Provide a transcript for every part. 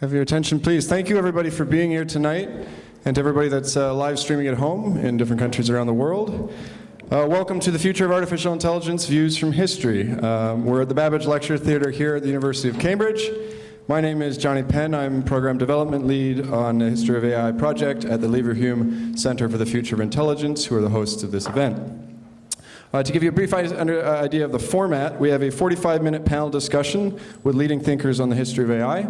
Have your attention, please. Thank you, everybody, for being here tonight, and to everybody that's live streaming at home in different countries around the world. Welcome to the Future of Artificial Intelligence Views from History. We're at the Babbage Lecture Theatre here at the University of Cambridge. My name is Johnny Penn. I'm Program Development Lead on the History of AI project at the Leverhulme Centre for the Future of Intelligence, who are the hosts of this event. To give you a brief idea of the format, we have a 45-minute panel discussion with leading thinkers on the history of AI.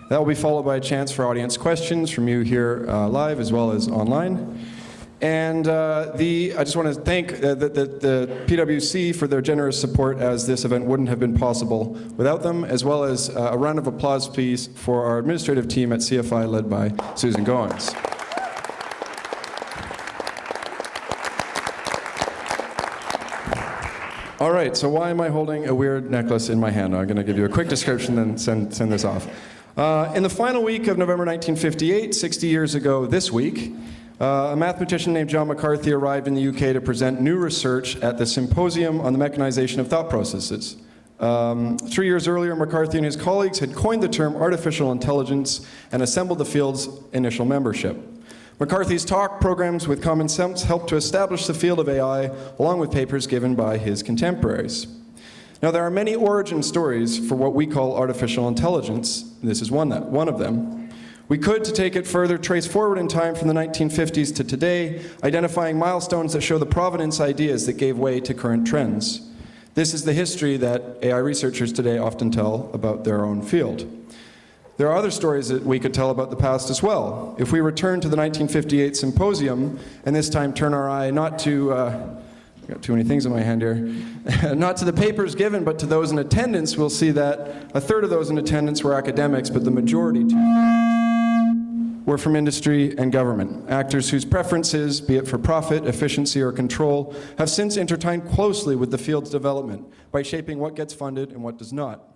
That will be followed by a chance for audience questions from you here live as well as online. And I just want to thank the PwC for their generous support, as this event wouldn't have been possible without them, as well as a round of applause, please, for our administrative team at CFI led by Susan Goins. All right, so why am I holding a weird necklace in my hand? I'm going to give you a quick description, then send this off. In the final week of November 1958, 60 years ago this week, a mathematician named John McCarthy arrived in the UK to present new research at the Symposium on the Mechanization of Thought Processes. 3 years earlier, McCarthy and his colleagues had coined the term artificial intelligence and assembled the field's initial membership. McCarthy's talk, Programs with Common Sense, helped to establish the field of AI, along with papers given by his contemporaries. Now, there are many origin stories for what we call artificial intelligence. This is one of them. We could, to take it further, trace forward in time from the 1950s to today, identifying milestones that show the provenance ideas that gave way to current trends. This is the history that AI researchers today often tell about their own field. There are other stories that we could tell about the past as well. If we return to the 1958 symposium, and this time turn our eye not to I've got too many things in my hand here. Not to the papers given, but to those in attendance, we'll see that a third of those in attendance were academics, but the majority were from industry and government. Actors whose preferences, be it for profit, efficiency, or control, have since intertwined closely with the field's development by shaping what gets funded and what does not.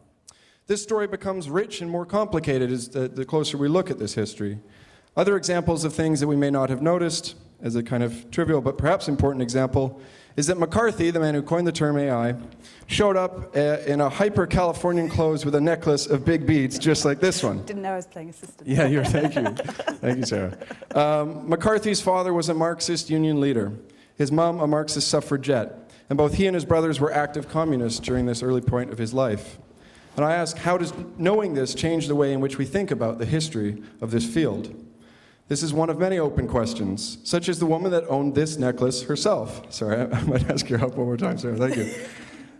This story becomes rich and more complicated as the closer we look at this history. Other examples of things that we may not have noticed, as a kind of trivial but perhaps important example, is that McCarthy, the man who coined the term AI, showed up in a hyper-Californian clothes with a necklace of big beads, just like this one. Didn't know I was playing assistant. Yeah, thank you. Thank you, Sarah. McCarthy's father was a Marxist union leader, his mom a Marxist suffragette, and both he and his brothers were active communists during this early point of his life. And I ask, how does knowing this change the way in which we think about the history of this field? This is one of many open questions, such as the woman that owned this necklace herself. Sorry, I might ask your help one more time, Sarah. Thank you.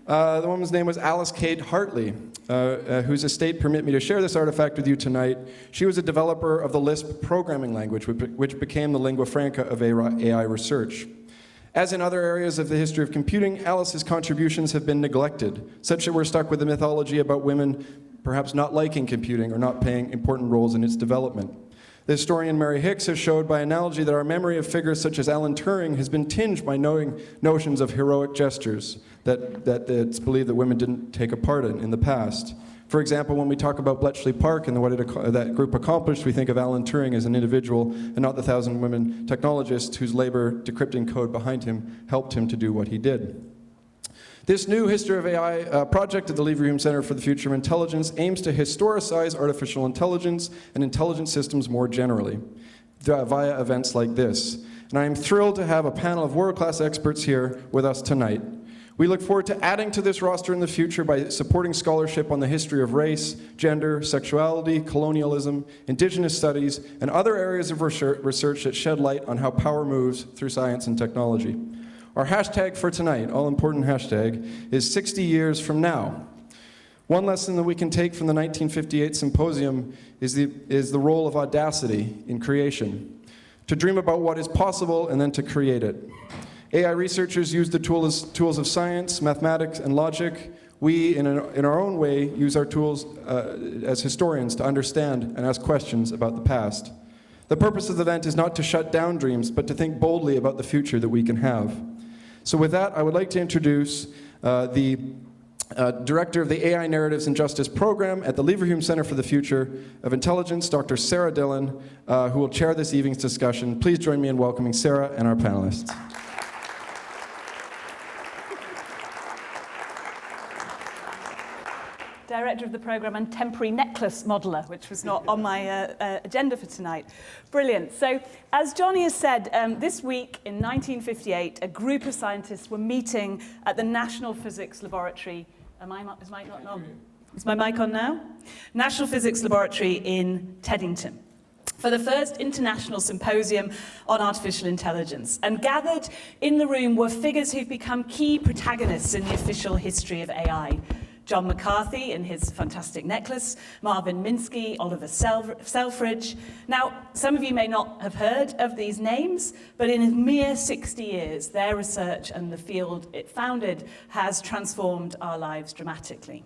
The woman's name was Alice Kate Hartley, whose estate permit me to share this artifact with you tonight. She was a developer of the Lisp programming language, which became the lingua franca of AI research. As in other areas of the history of computing, Alice's contributions have been neglected, such that we're stuck with the mythology about women perhaps not liking computing or not playing important roles in its development. The historian Mary Hicks has showed by analogy that our memory of figures such as Alan Turing has been tinged by notions of heroic gestures that it's believed that women didn't take a part in the past. For example, when we talk about Bletchley Park and what that group accomplished, we think of Alan Turing as an individual and not the 1,000 women technologists whose labor decrypting code behind him helped him to do what he did. This new History of AI project at the Leverhulme Centre for the Future of Intelligence aims to historicize artificial intelligence and intelligence systems more generally via events like this. And I am thrilled to have a panel of world-class experts here with us tonight. We look forward to adding to this roster in the future by supporting scholarship on the history of race, gender, sexuality, colonialism, indigenous studies, and other areas of research that shed light on how power moves through science and technology. Our hashtag for tonight, all-important hashtag, is 60 years from now. One lesson that we can take from the 1958 symposium is the role of audacity in creation. To dream about what is possible and then to create it. AI researchers use the tools of science, mathematics, and logic. We, in our own way, use our tools as historians to understand and ask questions about the past. The purpose of the event is not to shut down dreams, but to think boldly about the future that we can have. So with that, I would like to introduce the Director of the AI Narratives and Justice Program at the Leverhulme Centre for the Future of Intelligence, Dr. Sarah Dillon, who will chair this evening's discussion. Please join me in welcoming Sarah and our panelists. director of the programme and temporary necklace modeller, which was not on my agenda for tonight. Brilliant. So, as Johnny has said, this week in 1958, a group of scientists were meeting at the National Physics Laboratory. Is my mic on now? National Physics Laboratory in Teddington, for the first international symposium on artificial intelligence. And gathered in the room were figures who've become key protagonists in the official history of AI. John McCarthy in his fantastic necklace, Marvin Minsky, Oliver Selfridge. Now, some of you may not have heard of these names, but in a mere 60 years, their research and the field it founded has transformed our lives dramatically.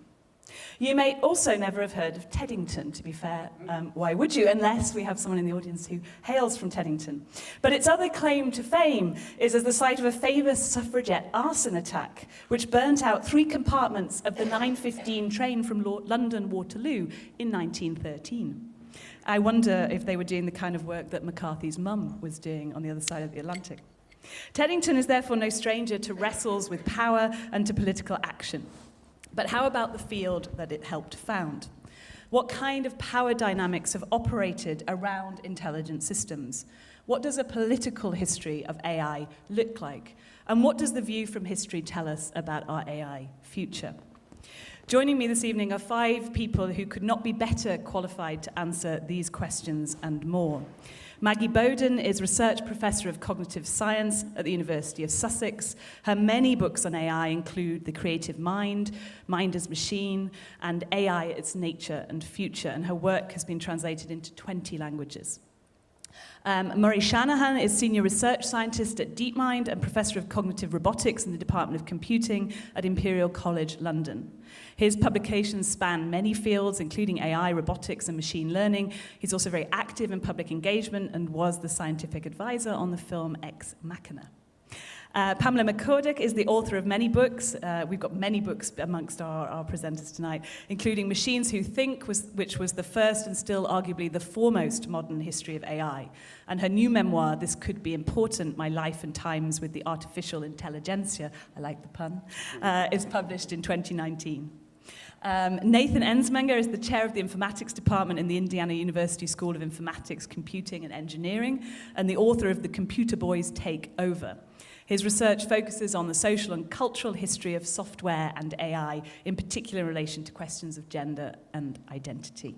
You may also never have heard of Teddington, to be fair. Why would you, unless we have someone in the audience who hails from Teddington. But its other claim to fame is as the site of a famous suffragette arson attack, which burnt out 3 compartments of the 9:15 train from London Waterloo in 1913. I wonder if they were doing the kind of work that McCarthy's mum was doing on the other side of the Atlantic. Teddington is therefore no stranger to wrestles with power and to political action. But how about the field that it helped found? What kind of power dynamics have operated around intelligent systems? What does a political history of AI look like? And what does the view from history tell us about our AI future? Joining me this evening are 5 people who could not be better qualified to answer these questions and more. Maggie Boden is Research Professor of Cognitive Science at the University of Sussex. Her many books on AI include The Creative Mind, Mind as Machine, and AI, Its Nature and Future, and her work has been translated into 20 languages. Murray Shanahan is Senior Research Scientist at DeepMind and Professor of Cognitive Robotics in the Department of Computing at Imperial College, London. His publications span many fields, including AI, robotics, and machine learning. He's also very active in public engagement and was the scientific advisor on the film Ex Machina. Pamela McCorduck is the author of many books. We've got many books amongst our presenters tonight, including Machines Who Think, which was the first and still arguably the foremost modern history of AI. And her new memoir, This Could Be Important, My Life and Times with the Artificial Intelligentsia, I like the pun, is published in 2019. Nathan Ensmenger is the chair of the informatics department in the Indiana University School of Informatics, Computing and Engineering, and the author of The Computer Boys Take Over. His research focuses on the social and cultural history of software and AI, in particular in relation to questions of gender and identity.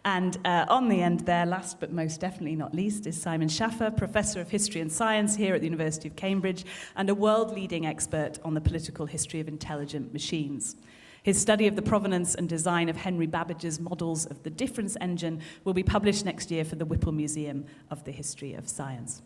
And on the end there, last but most definitely not least, is Simon Schaffer, Professor of History and Science here at the University of Cambridge, and a world-leading expert on the political history of intelligent machines. His study of the provenance and design of Henry Babbage's models of the difference engine will be published next year for the Whipple Museum of the History of Science.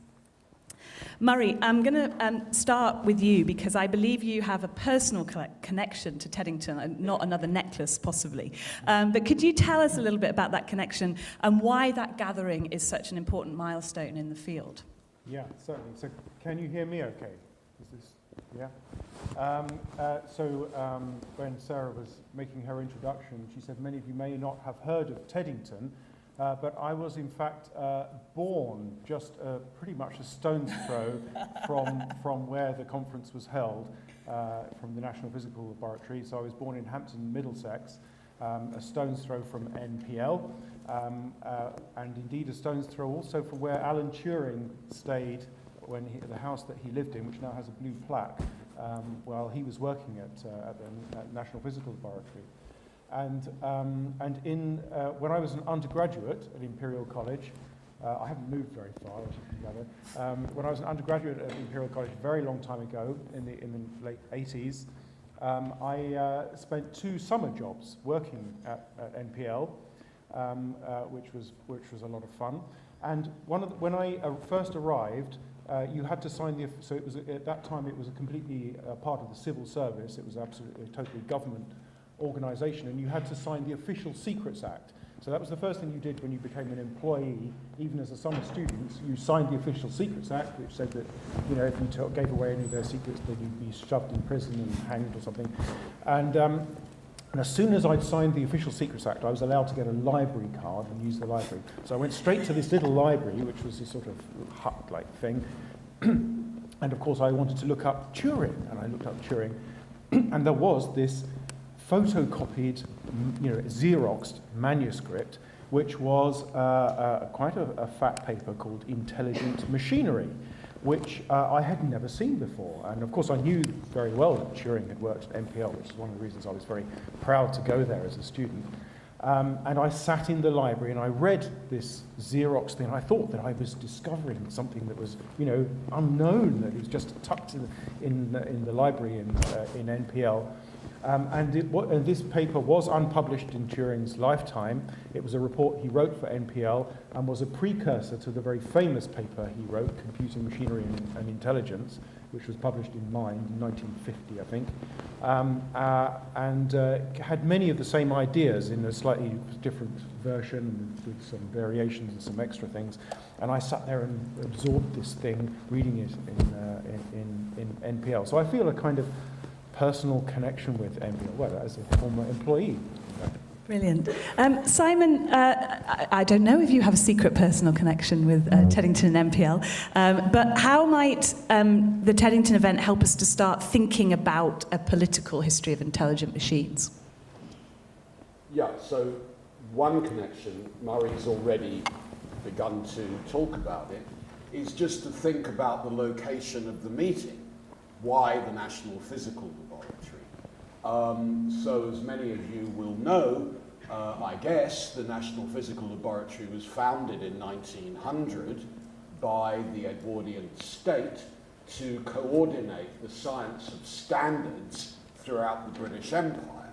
Murray, I'm going to start with you because I believe you have a personal connection to Teddington, and not another necklace, possibly. But could you tell us a little bit about that connection and why that gathering is such an important milestone in the field? Yeah, certainly. So can you hear me okay? Is this, yeah? When Sarah was making her introduction, she said many of you may not have heard of Teddington, but I was in fact born just pretty much a stone's throw from where the conference was held, from the National Physical Laboratory. So I was born in Hampton, Middlesex, a stone's throw from NPL, and indeed a stone's throw also from where Alan Turing stayed when the house that he lived in, which now has a blue plaque, while he was working at the National Physical Laboratory. And when I was an undergraduate at Imperial College, I haven't moved very far, as you can gather. When I was an undergraduate at Imperial College a very long time ago, in the late 80s, I spent 2 summer jobs working at NPL, which was a lot of fun. And when I first arrived, you had to sign so it was at that time it was a completely part of the civil service. It was absolutely a totally government organisation, and you had to sign the Official Secrets Act. So that was the first thing you did when you became an employee, even as a summer student. You signed the Official Secrets Act, which said that, you know, if you gave away any of their secrets, then you'd be shoved in prison and hanged or something. And as soon as I'd signed the Official Secrets Act, I was allowed to get a library card and use the library. So I went straight to this little library, which was this sort of hut-like thing. And of course, I wanted to look up Turing, and I looked up Turing, and there was this photocopied, Xeroxed manuscript, which was quite a fat paper called Intelligent Machinery, which I had never seen before. And of course I knew very well that Turing had worked at MPL, which is one of the reasons I was very proud to go there as a student. And I sat in the library and I read this Xerox thing. I thought that I was discovering something that was, unknown, that it was just tucked in the library in NPL. And this paper was unpublished in Turing's lifetime. It was a report he wrote for NPL and was a precursor to the very famous paper he wrote, Computing Machinery and Intelligence, which was published in Mind in 1950, I think, and had many of the same ideas in a slightly different version with some variations and some extra things. And I sat there and absorbed this thing, reading it in NPL. So I feel a kind of personal connection with NPL, well, as a former employee. Brilliant. Simon, I don't know if you have a secret personal connection with Teddington and NPL, but how might the Teddington event help us to start thinking about a political history of intelligent machines? Yeah, so one connection, Murray's already begun to talk about it, is just to think about the location of the meeting. Why the National Physical Laboratory? So as many of you will know, I guess, the National Physical Laboratory was founded in 1900 by the Edwardian state to coordinate the science of standards throughout the British Empire.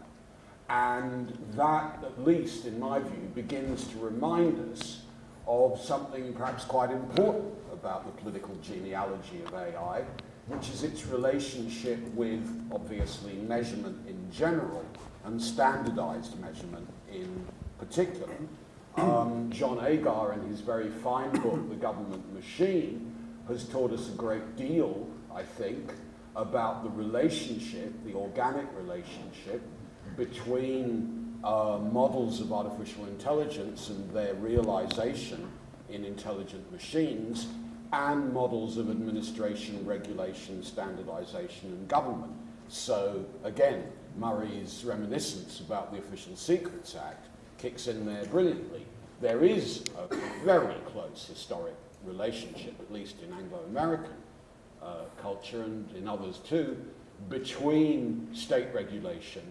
And that, at least in my view, begins to remind us of something perhaps quite important about the political genealogy of AI, which is its relationship with, obviously, measurement in general and standardized measurement in particular. John Agar, in his very fine book, The Government Machine, has taught us a great deal, I think, about the relationship, the organic relationship, between models of artificial intelligence and their realization in intelligent machines and models of administration, regulation, standardization, and government. So, again, Murray's reminiscence about the Official Secrets Act kicks in there brilliantly. There is a very close historic relationship, at least in Anglo-American culture and in others too, between state regulation,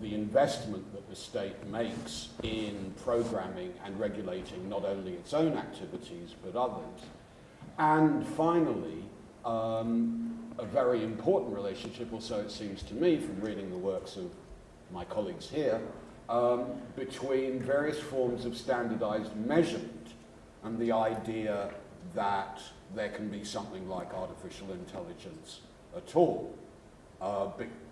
the investment that the state makes in programming and regulating not only its own activities but others, and finally, a very important relationship, or so it seems to me from reading the works of my colleagues here, between various forms of standardized measurement and the idea that there can be something like artificial intelligence at all,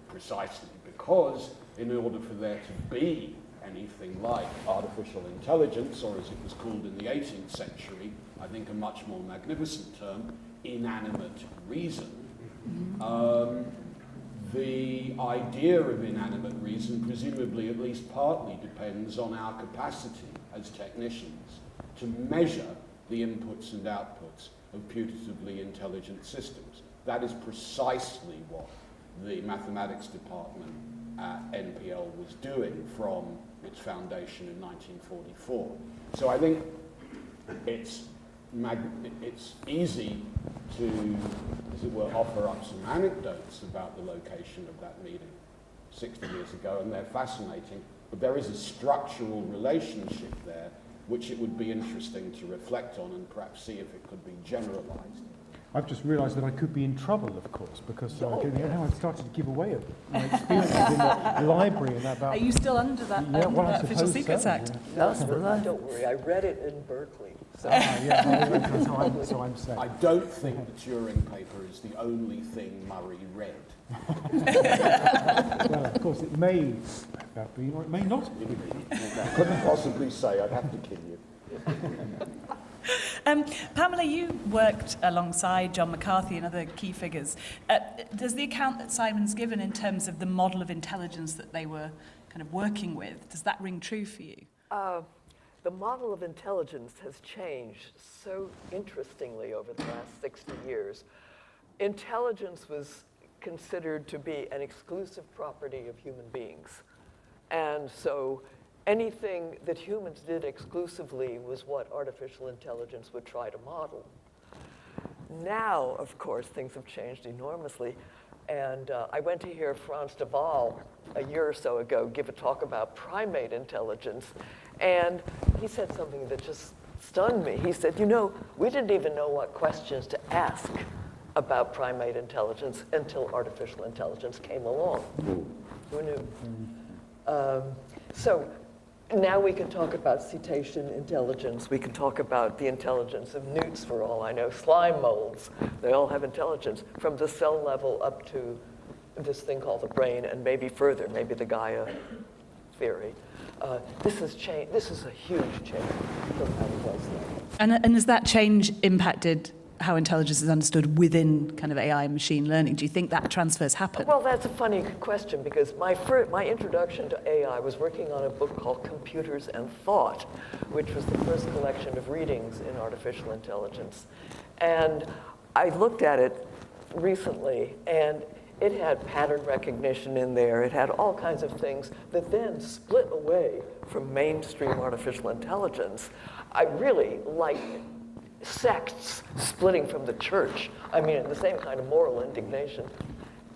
precisely because in order for there to be anything like artificial intelligence, or as it was called in the 18th century, I think a much more magnificent term, inanimate reason. The idea of inanimate reason presumably at least partly depends on our capacity as technicians to measure the inputs and outputs of putatively intelligent systems. That is precisely what the mathematics department at NPL was doing from its foundation in 1944. So I think it's easy to, as it were, offer up some anecdotes about the location of that meeting 60 years ago, and they're fascinating, but there is a structural relationship there which it would be interesting to reflect on and perhaps see if it could be generalized. I've just realised that I could be in trouble, of course, because now I've started to give away my experiences in the library and about... Are you still under that, that Official Secrets Act? Don't worry, I read it in Berkeley. So. So I'm safe. I don't think the Turing paper is the only thing Murray read. Well, of course, it may have been, or it may not have been. I couldn't possibly say, I'd have to kill you. Pamela, you worked alongside John McCarthy and other key figures. Does the account that Simon's given in terms of the model of intelligence that they were kind of working with, does that ring true for you? The model of intelligence has changed so interestingly over the last 60 years. Intelligence was considered to be an exclusive property of human beings. And so anything that humans did exclusively was what artificial intelligence would try to model. Now, of course, things have changed enormously. And I went to hear Frans de Waal a year or so ago give a talk about primate intelligence. And he said something that just stunned me. He said, you know, we didn't even know what questions to ask about primate intelligence until artificial intelligence came along. Who knew? So now we can talk about cetacean intelligence. We can talk about the intelligence of newts, for all I know, slime molds. They all have intelligence from the cell level up to this thing called the brain, and maybe further, maybe the Gaia theory. This is a huge change from how it was then. And has that change impacted how intelligence is understood within kind of AI and machine learning? Do you think that transfers happen? Well, that's a funny question, because my introduction to AI was working on a book called Computers and Thought, which was the first collection of readings in artificial intelligence. And I looked at it recently, and it had pattern recognition in there. It had all kinds of things that then split away from mainstream artificial intelligence. I really like sects splitting from the church. I mean, the same kind of moral indignation.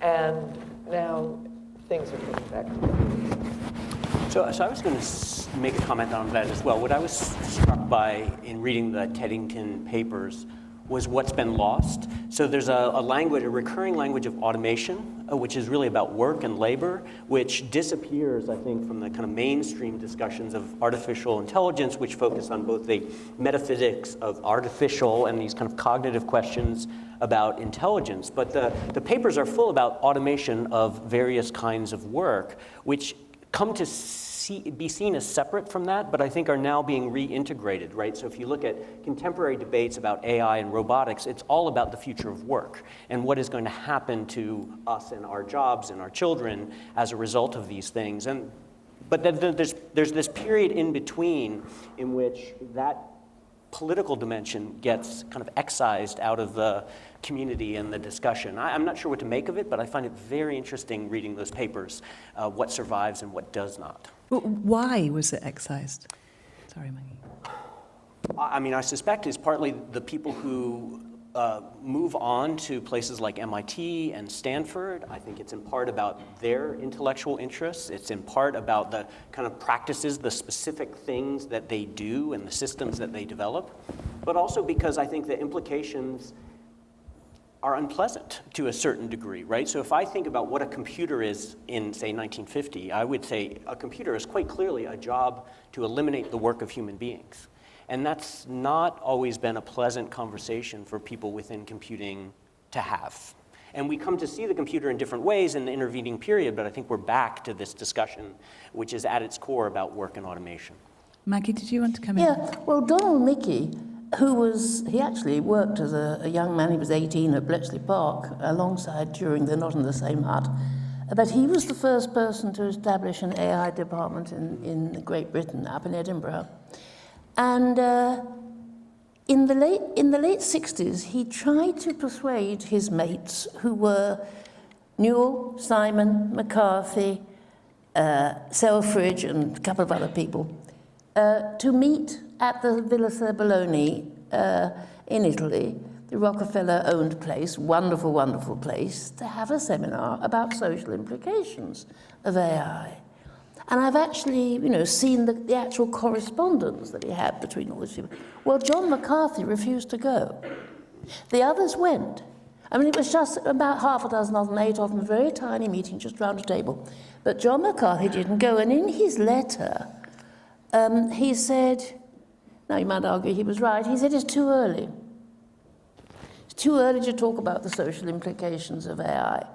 And now things are coming back together. So I was going to make a comment on that as well. What I was struck by in reading the Teddington papers was what's been lost. So there's a recurring language of automation, which is really about work and labor, which disappears, I think, from the kind of mainstream discussions of artificial intelligence, which focus on both the metaphysics of artificial and these kind of cognitive questions about intelligence. But the papers are full about automation of various kinds of work, which come to be seen as separate from that, but I think are now being reintegrated, right? So if you look at contemporary debates about AI and robotics, it's all about the future of work and what is going to happen to us and our jobs and our children as a result of these things. But then there's this period in between in which that political dimension gets kind of excised out of the community and the discussion. I'm not sure what to make of it, but I find it very interesting reading those papers, what survives and what does not. Why was it excised? Sorry, Maggie. I mean, I suspect it's partly the people who move on to places like MIT and Stanford. I think it's in part about their intellectual interests. It's in part about the kind of practices, the specific things that they do and the systems that they develop, but also because I think the implications are unpleasant to a certain degree, right? So if I think about what a computer is in, say, 1950, I would say a computer is quite clearly a job to eliminate the work of human beings. And that's not always been a pleasant conversation for people within computing to have. And we come to see the computer in different ways in the intervening period, but I think we're back to this discussion, which is at its core about work and automation. Maggie, did you want to come in? Yeah, well, Donald Mickey, he actually worked as a young man, he was 18 at Bletchley Park, alongside during the Not in the Same Hut. But he was the first person to establish an AI department in Great Britain, up in Edinburgh. And in the late 60s, he tried to persuade his mates, who were Newell, Simon, McCarthy, Selfridge, and a couple of other people, to meet at the Villa Serbelloni in Italy, the Rockefeller-owned place, wonderful, wonderful place, to have a seminar about social implications of AI. And I've actually, seen the actual correspondence that he had between all these people. Well, John McCarthy refused to go. The others went. I mean, it was just about half a dozen of them, 8 of them, a very tiny meeting just round a table. But John McCarthy didn't go, and in his letter, he said, now you might argue he was right, he said it's too early. It's too early to talk about the social implications of AI.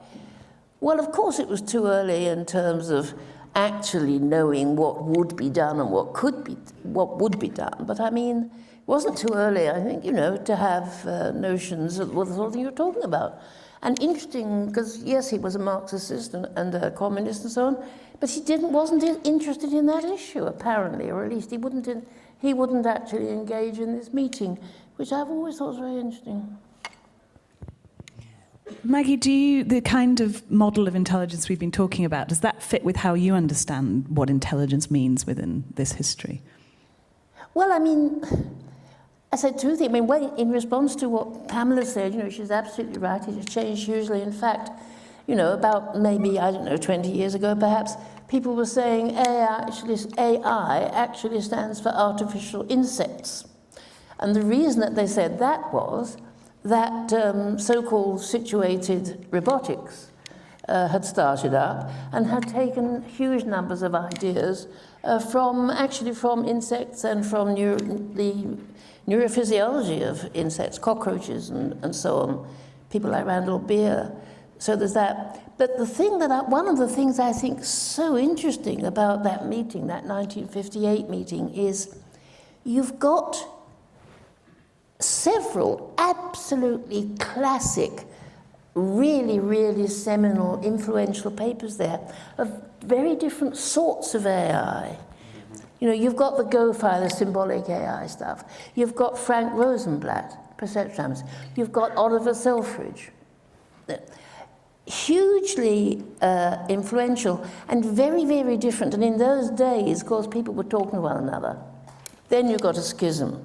Well, of course it was too early in terms of actually knowing what would be done and what would be done. But I mean, it wasn't too early, I think, to have notions of what the sort of thing you're talking about. And interesting, because yes, he was a Marxist and a communist and so on, but he wasn't interested in that issue, apparently, or at least he wouldn't actually engage in this meeting, which I've always thought was very interesting. Maggie, the kind of model of intelligence we've been talking about, does that fit with how you understand what intelligence means within this history? Well, I mean, I said two things. I mean, in response to what Pamela said, she's absolutely right. It has changed hugely. In fact, about maybe, 20 years ago perhaps, people were saying AI actually stands for artificial insects. And the reason that they said that was that so-called situated robotics had started up and had taken huge numbers of ideas from insects and from the neurophysiology of insects, cockroaches and so on, people like Randall Beer. So there's that. But one of the things I think so interesting about that meeting, that 1958 meeting, is you've got several absolutely classic, really, really seminal, influential papers there of very different sorts of AI. You've got the Go-Fi, the symbolic AI stuff. You've got Frank Rosenblatt, perceptrons. You've got Oliver Selfridge. Hugely influential and very, very different. And in those days, of course, people were talking to one another. Then you've got a schism.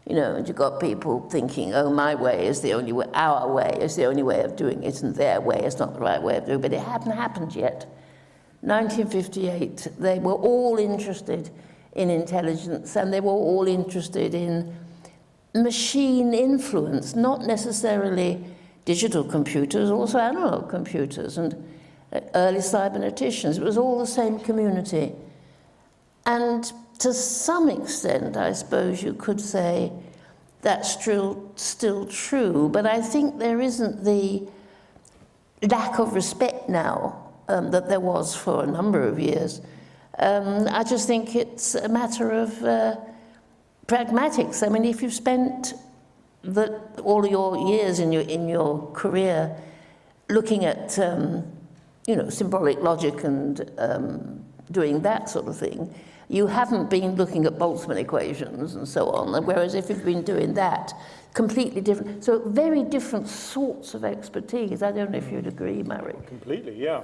And you've got people thinking, oh, my way is the only way, our way is the only way of doing it, and their way is not the right way of doing it. But it hadn't happened yet. 1958, they were all interested in intelligence, and they were all interested in machine influence, not necessarily digital computers, also analog computers and early cyberneticians. It was all the same community. And to some extent, I suppose you could say that's still true, but I think there isn't the lack of respect now that there was for a number of years. I just think it's a matter of pragmatics. I mean, if you've spent all your years in your career looking at symbolic logic and doing that sort of thing, you haven't been looking at Boltzmann equations and so on, whereas if you've been doing that, completely different. So very different sorts of expertise. I don't know if you'd agree, Murray. Completely, yeah.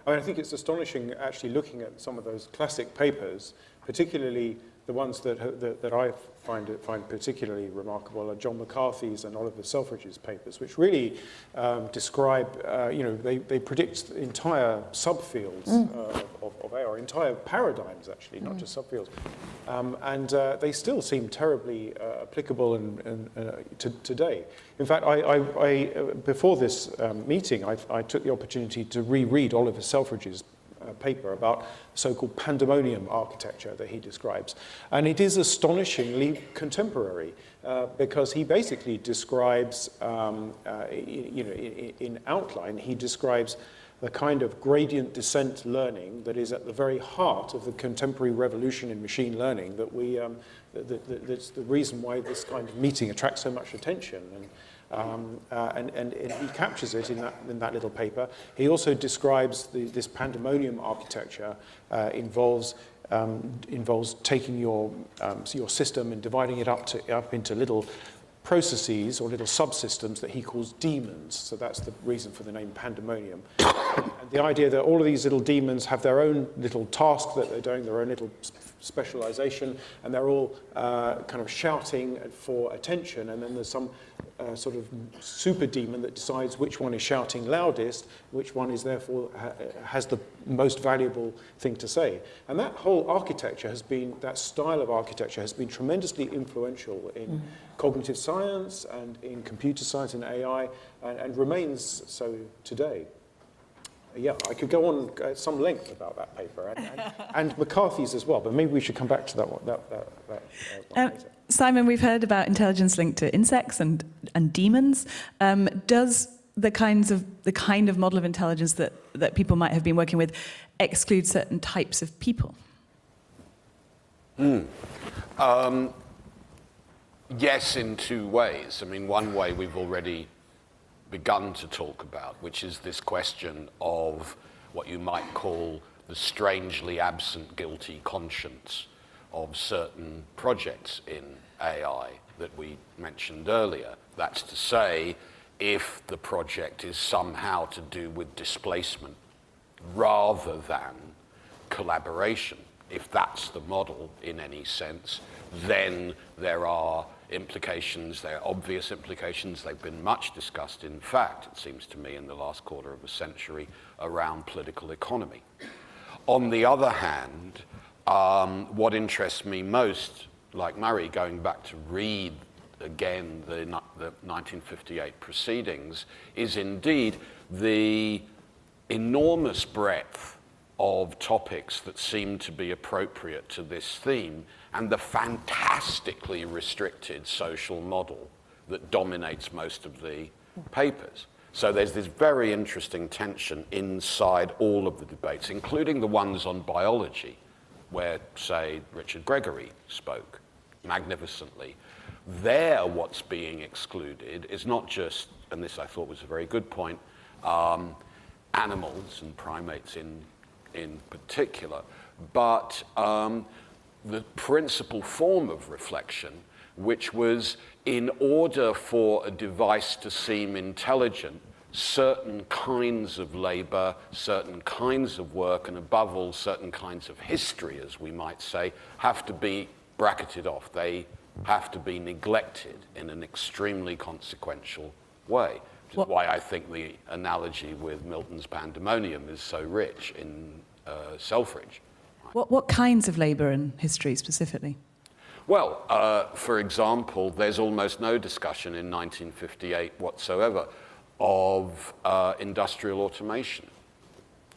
I mean, I think it's astonishing actually looking at some of those classic papers, particularly the ones that I find particularly remarkable are John McCarthy's and Oliver Selfridge's papers, which really describe, they predict entire subfields of AI, entire paradigms actually, not just subfields, and they still seem terribly applicable to today. In fact, I before this meeting, I took the opportunity to reread Oliver Selfridge's paper about so-called pandemonium architecture that he describes. And it is astonishingly contemporary because he basically describes, in outline, he describes the kind of gradient descent learning that is at the very heart of the contemporary revolution in machine learning that's the reason why this kind of meeting attracts so much attention. And he captures it in that little paper. He also describes this pandemonium architecture involves taking your system and dividing it up into little processes or little subsystems that he calls daemons. So that's the reason for the name pandemonium. And the idea that all of these little daemons have their own little task that they're doing, their own little specialization, and they're all kind of shouting for attention, and then there's some sort of super demon that decides which one is shouting loudest, which one is therefore has the most valuable thing to say. And that whole architecture that style of architecture has been tremendously influential in cognitive science and in computer science and AI, and remains so today. Yeah, I could go on at some length about that paper and McCarthy's as well, but maybe we should come back to that one later. Simon, we've heard about intelligence linked to insects and demons. Does the kind of model of intelligence that people might have been working with exclude certain types of people? Yes, in two ways. I mean, one way we've already begun to talk about, which is this question of what you might call the strangely absent guilty conscience of certain projects in AI that we mentioned earlier. That's to say, if the project is somehow to do with displacement rather than collaboration. If that's the model in any sense, then there are implications, there are obvious implications. They've been much discussed, in fact, it seems to me, in the last quarter of a century around political economy. On the other hand, what interests me most, like Murray, going back to read again the 1958 proceedings, is indeed the enormous breadth of topics that seem to be appropriate to this theme and the fantastically restricted social model that dominates most of the papers. So there's this very interesting tension inside all of the debates, including the ones on biology, where, say, Richard Gregory spoke magnificently. There, what's being excluded is not just, and this I thought was a very good point, animals and primates in particular, but the principal form of reflection, which was in order for a device to seem intelligent, certain kinds of labor, certain kinds of work, and above all, certain kinds of history, as we might say, have to be bracketed off. They have to be neglected in an extremely consequential way, which is why I think the analogy with Milton's Pandemonium is so rich in Selfridge. What kinds of labour and history specifically? Well, for example, there's almost no discussion in 1958 whatsoever of industrial automation,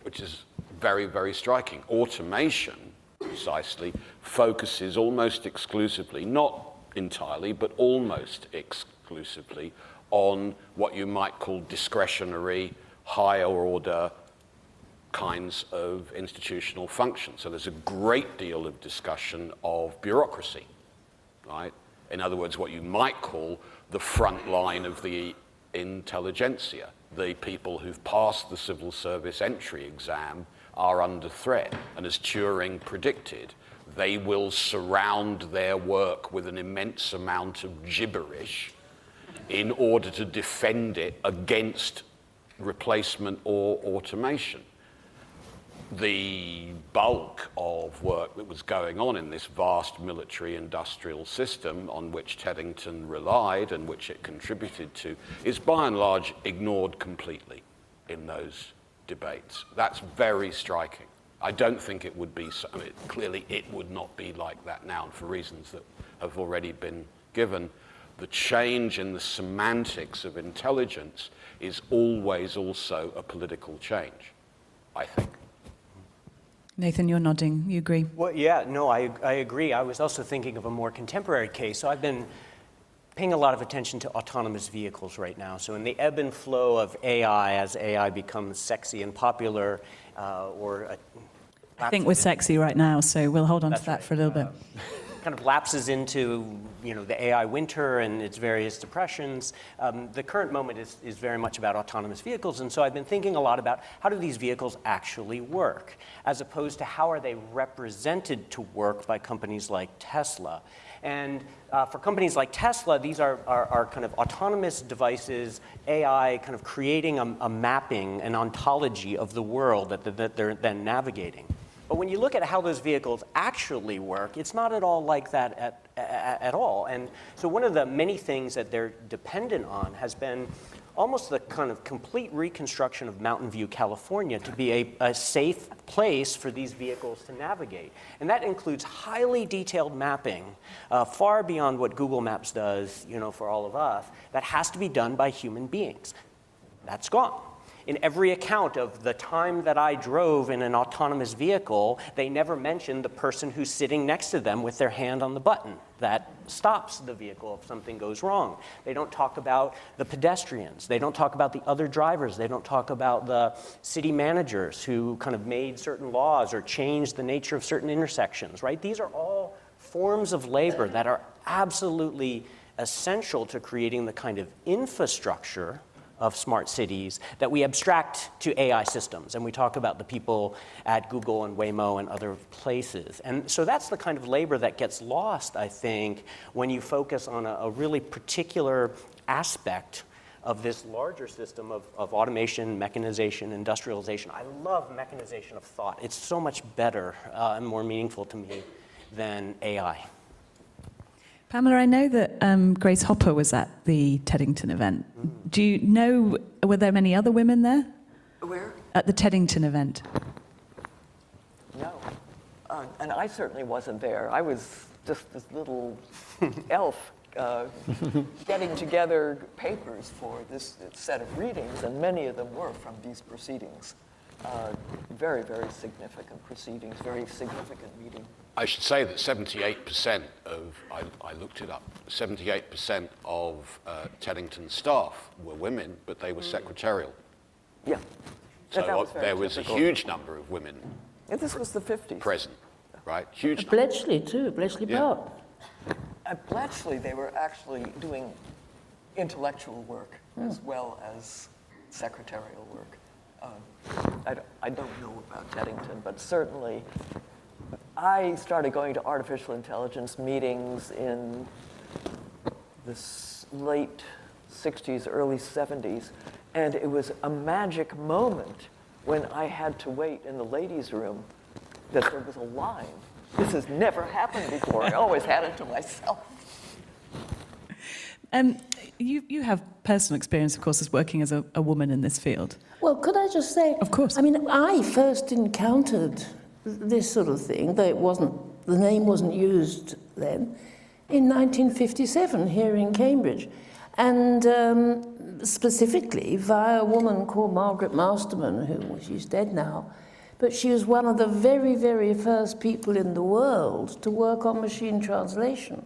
which is very, very striking. Automation, precisely, focuses almost exclusively, not entirely, but almost exclusively, on what you might call discretionary, higher order kinds of institutional functions. So there's a great deal of discussion of bureaucracy, right? In other words, what you might call the front line of the intelligentsia. The people who've passed the civil service entry exam are under threat, and as Turing predicted, they will surround their work with an immense amount of gibberish in order to defend it against replacement or automation. The bulk of work that was going on in this vast military industrial system on which Teddington relied and which it contributed to is by and large ignored completely in those debates. That's very striking. I don't think it would be, I mean, clearly it would not be like that now, and for reasons that have already been given. The change in the semantics of intelligence is always also a political change, I think. Nathan, you're nodding. You agree? Well, yeah, no, I agree. I was also thinking of a more contemporary case. So I've been paying a lot of attention to autonomous vehicles right now. So in the ebb and flow of AI, as AI becomes sexy and popular, I think we're sexy right now, so we'll hold on to that for a little bit. Kind of lapses into, the AI winter and its various depressions. The current moment is very much about autonomous vehicles, and so I've been thinking a lot about how do these vehicles actually work, as opposed to how are they represented to work by companies like Tesla. And for companies like Tesla, these are kind of autonomous devices, AI kind of creating a mapping, an ontology of the world that they're then navigating. But when you look at how those vehicles actually work, it's not at all like that at all. And so one of the many things that they're dependent on has been almost the kind of complete reconstruction of Mountain View, California, to be a safe place for these vehicles to navigate. And that includes highly detailed mapping, far beyond what Google Maps does, for all of us, that has to be done by human beings. That's gone. In every account of the time that I drove in an autonomous vehicle, they never mention the person who's sitting next to them with their hand on the button that stops the vehicle if something goes wrong. They don't talk about the pedestrians. They don't talk about the other drivers. They don't talk about the city managers who kind of made certain laws or changed the nature of certain intersections, right? These are all forms of labor that are absolutely essential to creating the kind of infrastructure of smart cities that we abstract to AI systems. And we talk about the people at Google and Waymo and other places. And so that's the kind of labor that gets lost, I think, when you focus on a really particular aspect of this larger system of automation, mechanization, industrialization. I love mechanization of thought. It's so much better and more meaningful to me than AI. Pamela, I know that Grace Hopper was at the Teddington event. Do you know, were there many other women there? Where? At the Teddington event. No. And I certainly wasn't there. I was just this little elf getting together papers for this set of readings, and many of them were from these proceedings. Very, very significant proceedings, very significant meeting. I should say that 78% of, I looked it up, 78% of Teddington staff were women, but they were secretarial. Yeah. So That was very there was typical. a huge number of women And this was the 50s. present, right? Huge number. Bletchley too, Bletchley Yeah. Park. At Bletchley, they were actually doing intellectual work as well as secretarial work. I don't know about Teddington, but certainly I started going to artificial intelligence meetings in the late 60s, early 70s, and it was a magic moment when I had to wait in the ladies' room that there was a line. This has never happened before. I always had it to myself. You have personal experience, of course, as working as a woman in this field. Well, could I just say? Of course. I mean, I first encountered this sort of thing, though the name wasn't used then, in 1957 here in Cambridge. And specifically via a woman called Margaret Masterman, she's dead now, but she was one of the very, very first people in the world to work on machine translation.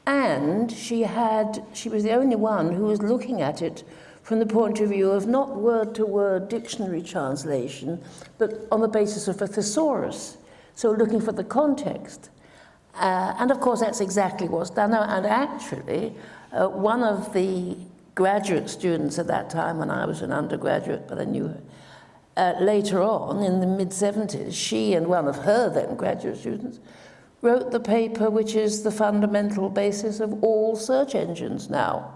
And she was the only one who was looking at it from the point of view of not word-to-word dictionary translation, but on the basis of a thesaurus, so looking for the context. And of course, that's exactly what's done now. And actually, one of the graduate students at that time, when I was an undergraduate, but I knew her, later on, in the mid-70s, she and one of her then graduate students wrote the paper which is the fundamental basis of all search engines now.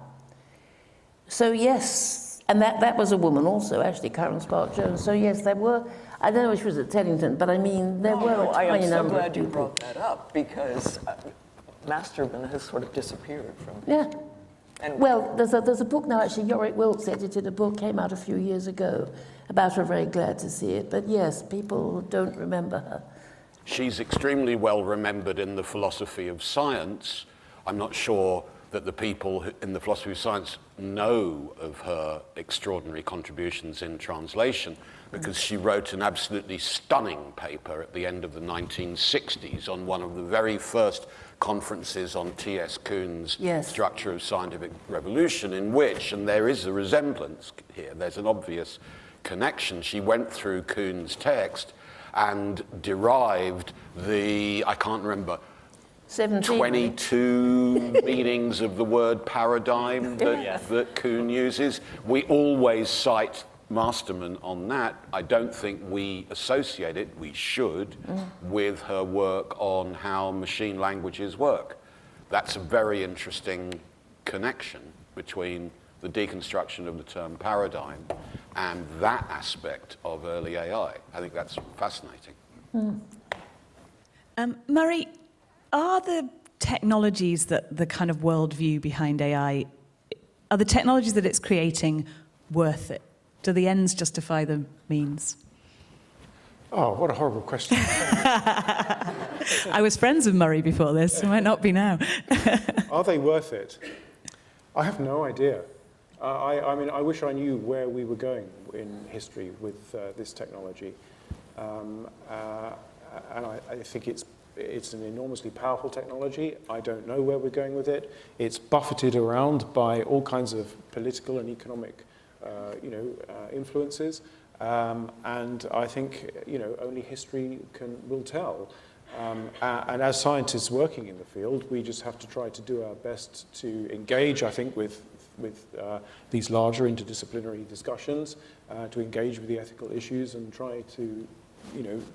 So yes, and that was a woman also, actually, Karen Spark-Jones. So yes, there were, I don't know if she was at Teddington, but I mean, there were a I am tiny so number of glad you people. brought that up, because Masterman has sort of disappeared from... Yeah. And Well, there's a book now, actually, Yorick Wilkes edited a book, came out a few years ago, about her, very glad to see it. But yes, people don't remember her. She's extremely well remembered in the philosophy of science. I'm not sure that the people in the philosophy of science know of her extraordinary contributions in translation, because she wrote an absolutely stunning paper at the end of the 1960s on one of the very first conferences on T.S. Kuhn's Yes. Structure of Scientific Revolution, in which, and there is a resemblance here, there's an obvious connection, she went through Kuhn's text and derived the, I can't remember, 17. 22 meanings of the word paradigm that Kuhn uses. We always cite Masterman on that. I don't think we associate it, we should, with her work on how machine languages work. That's a very interesting connection between the deconstruction of the term paradigm and that aspect of early AI. I think that's fascinating. Murray, are the technologies that the kind of worldview behind AI, are the technologies that it's creating worth it? Do the ends justify the means? Oh, what a horrible question. I was friends with Murray before this, I might not be now. Are they worth it? I have no idea. I mean, I wish I knew where we were going in history with this technology. And I think it's an enormously powerful technology. I don't know where we're going with it. It's buffeted around by all kinds of political and economic influences. And I think, only history will tell. And as scientists working in the field, we just have to try to do our best to engage, I think, with these larger interdisciplinary discussions, to engage with the ethical issues and try to,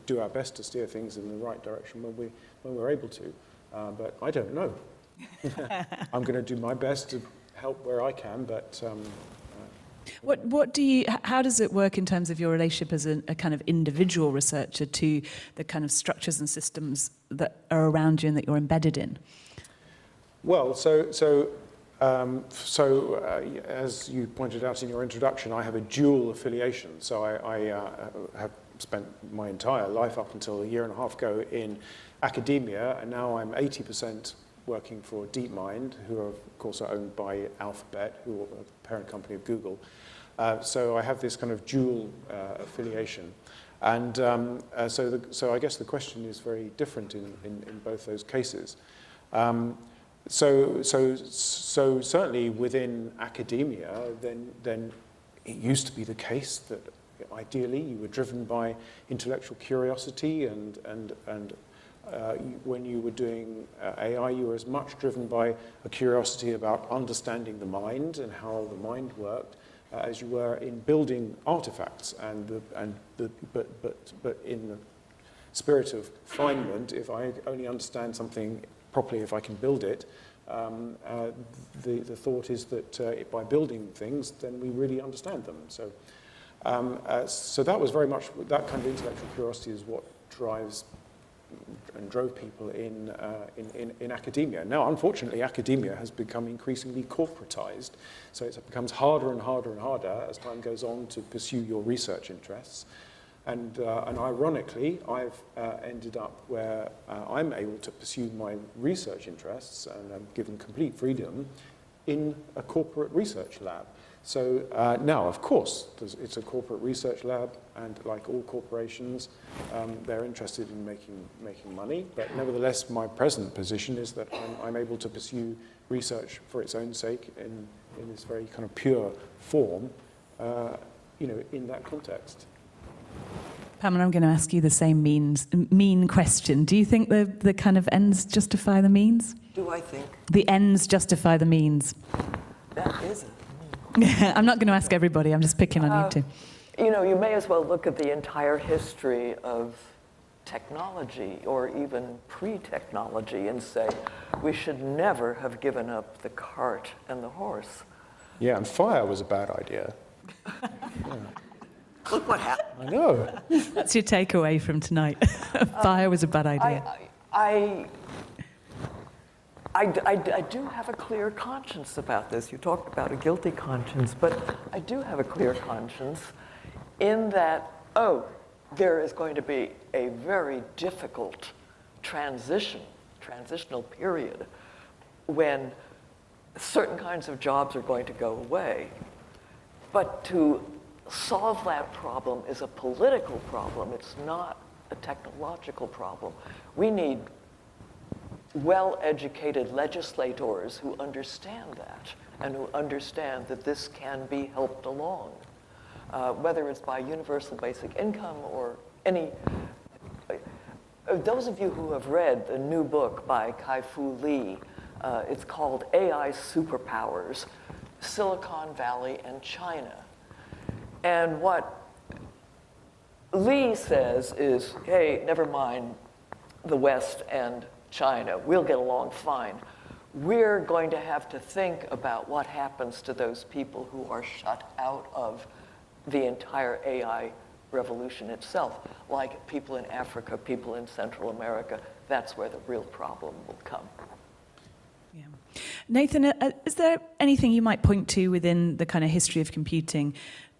do our best to steer things in the right direction when we're able to. But I don't know. I'm going to do my best to help where I can, but How does it work in terms of your relationship as a kind of individual researcher to the kind of structures and systems that are around you and that you're embedded in? well, as you pointed out in your introduction, I have a dual affiliation. So I have spent my entire life up until a year and a half ago in academia, and now I'm 80% working for DeepMind, who are, of course, are owned by Alphabet, who are a parent company of Google. So I have this kind of dual affiliation. And so I guess the question is very different in both those cases. So certainly within academia, then it used to be the case that ideally you were driven by intellectual curiosity, and when you were doing AI, you were as much driven by a curiosity about understanding the mind and how the mind worked as you were in building artifacts. But in the spirit of refinement, if I only understand something properly, if I can build it, the thought is that by building things, then we really understand them. So that was very much, that kind of intellectual curiosity is what drives and drove people in academia. Now, unfortunately, academia has become increasingly corporatized, so it becomes harder and harder and harder as time goes on to pursue your research interests. And ironically, I've ended up where I'm able to pursue my research interests, and I'm given complete freedom in a corporate research lab. So now, of course, it's a corporate research lab, and like all corporations, they're interested in making money. But nevertheless, my present position is that I'm able to pursue research for its own sake in this very kind of pure form, in that context. Pamela, I'm going to ask you the same mean question. Do you think the kind of ends justify the means? Do I think? The ends justify the means. That isn't. I'm not going to ask everybody. I'm just picking on you two. You may as well look at the entire history of technology, or even pre-technology, and say, we should never have given up the cart and the horse. Yeah, and fire was a bad idea. Look what happened. I know. That's your takeaway from tonight. Fire was a bad idea. I do have a clear conscience about this. You talked about a guilty conscience, but I do have a clear conscience in that, there is going to be a very difficult transitional period when certain kinds of jobs are going to go away. But to solve that problem is a political problem. It's not a technological problem. We need well-educated legislators who understand that, and who understand that this can be helped along, whether it's by universal basic income or any. Those of you who have read the new book by Kai-Fu Lee, it's called AI Superpowers, Silicon Valley and China. And what Lee says is, hey, never mind the West and China, we'll get along fine. We're going to have to think about what happens to those people who are shut out of the entire AI revolution itself, like people in Africa, people in Central America. That's where the real problem will come. Yeah. Nathan, is there anything you might point to within the kind of history of computing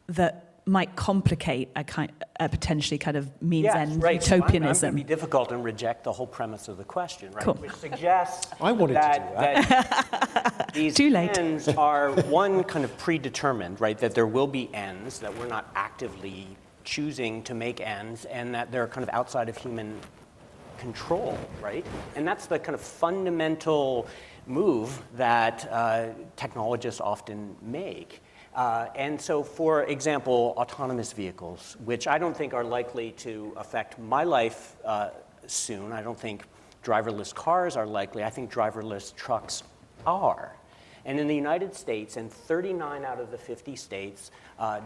that might complicate a potentially kind of means-end utopianism? So I'm going to be difficult and reject the whole premise of the question, right? Cool. Which suggests I wanted that these Too late. ends are, one, kind of predetermined, right? That there will be ends, that we're not actively choosing to make ends, and that they're kind of outside of human control, right? And that's the kind of fundamental move that technologists often make. And so, for example, autonomous vehicles, which I don't think are likely to affect my life soon. I don't think driverless cars are likely. I think driverless trucks are. And in the United States, in 39 out of the 50 states,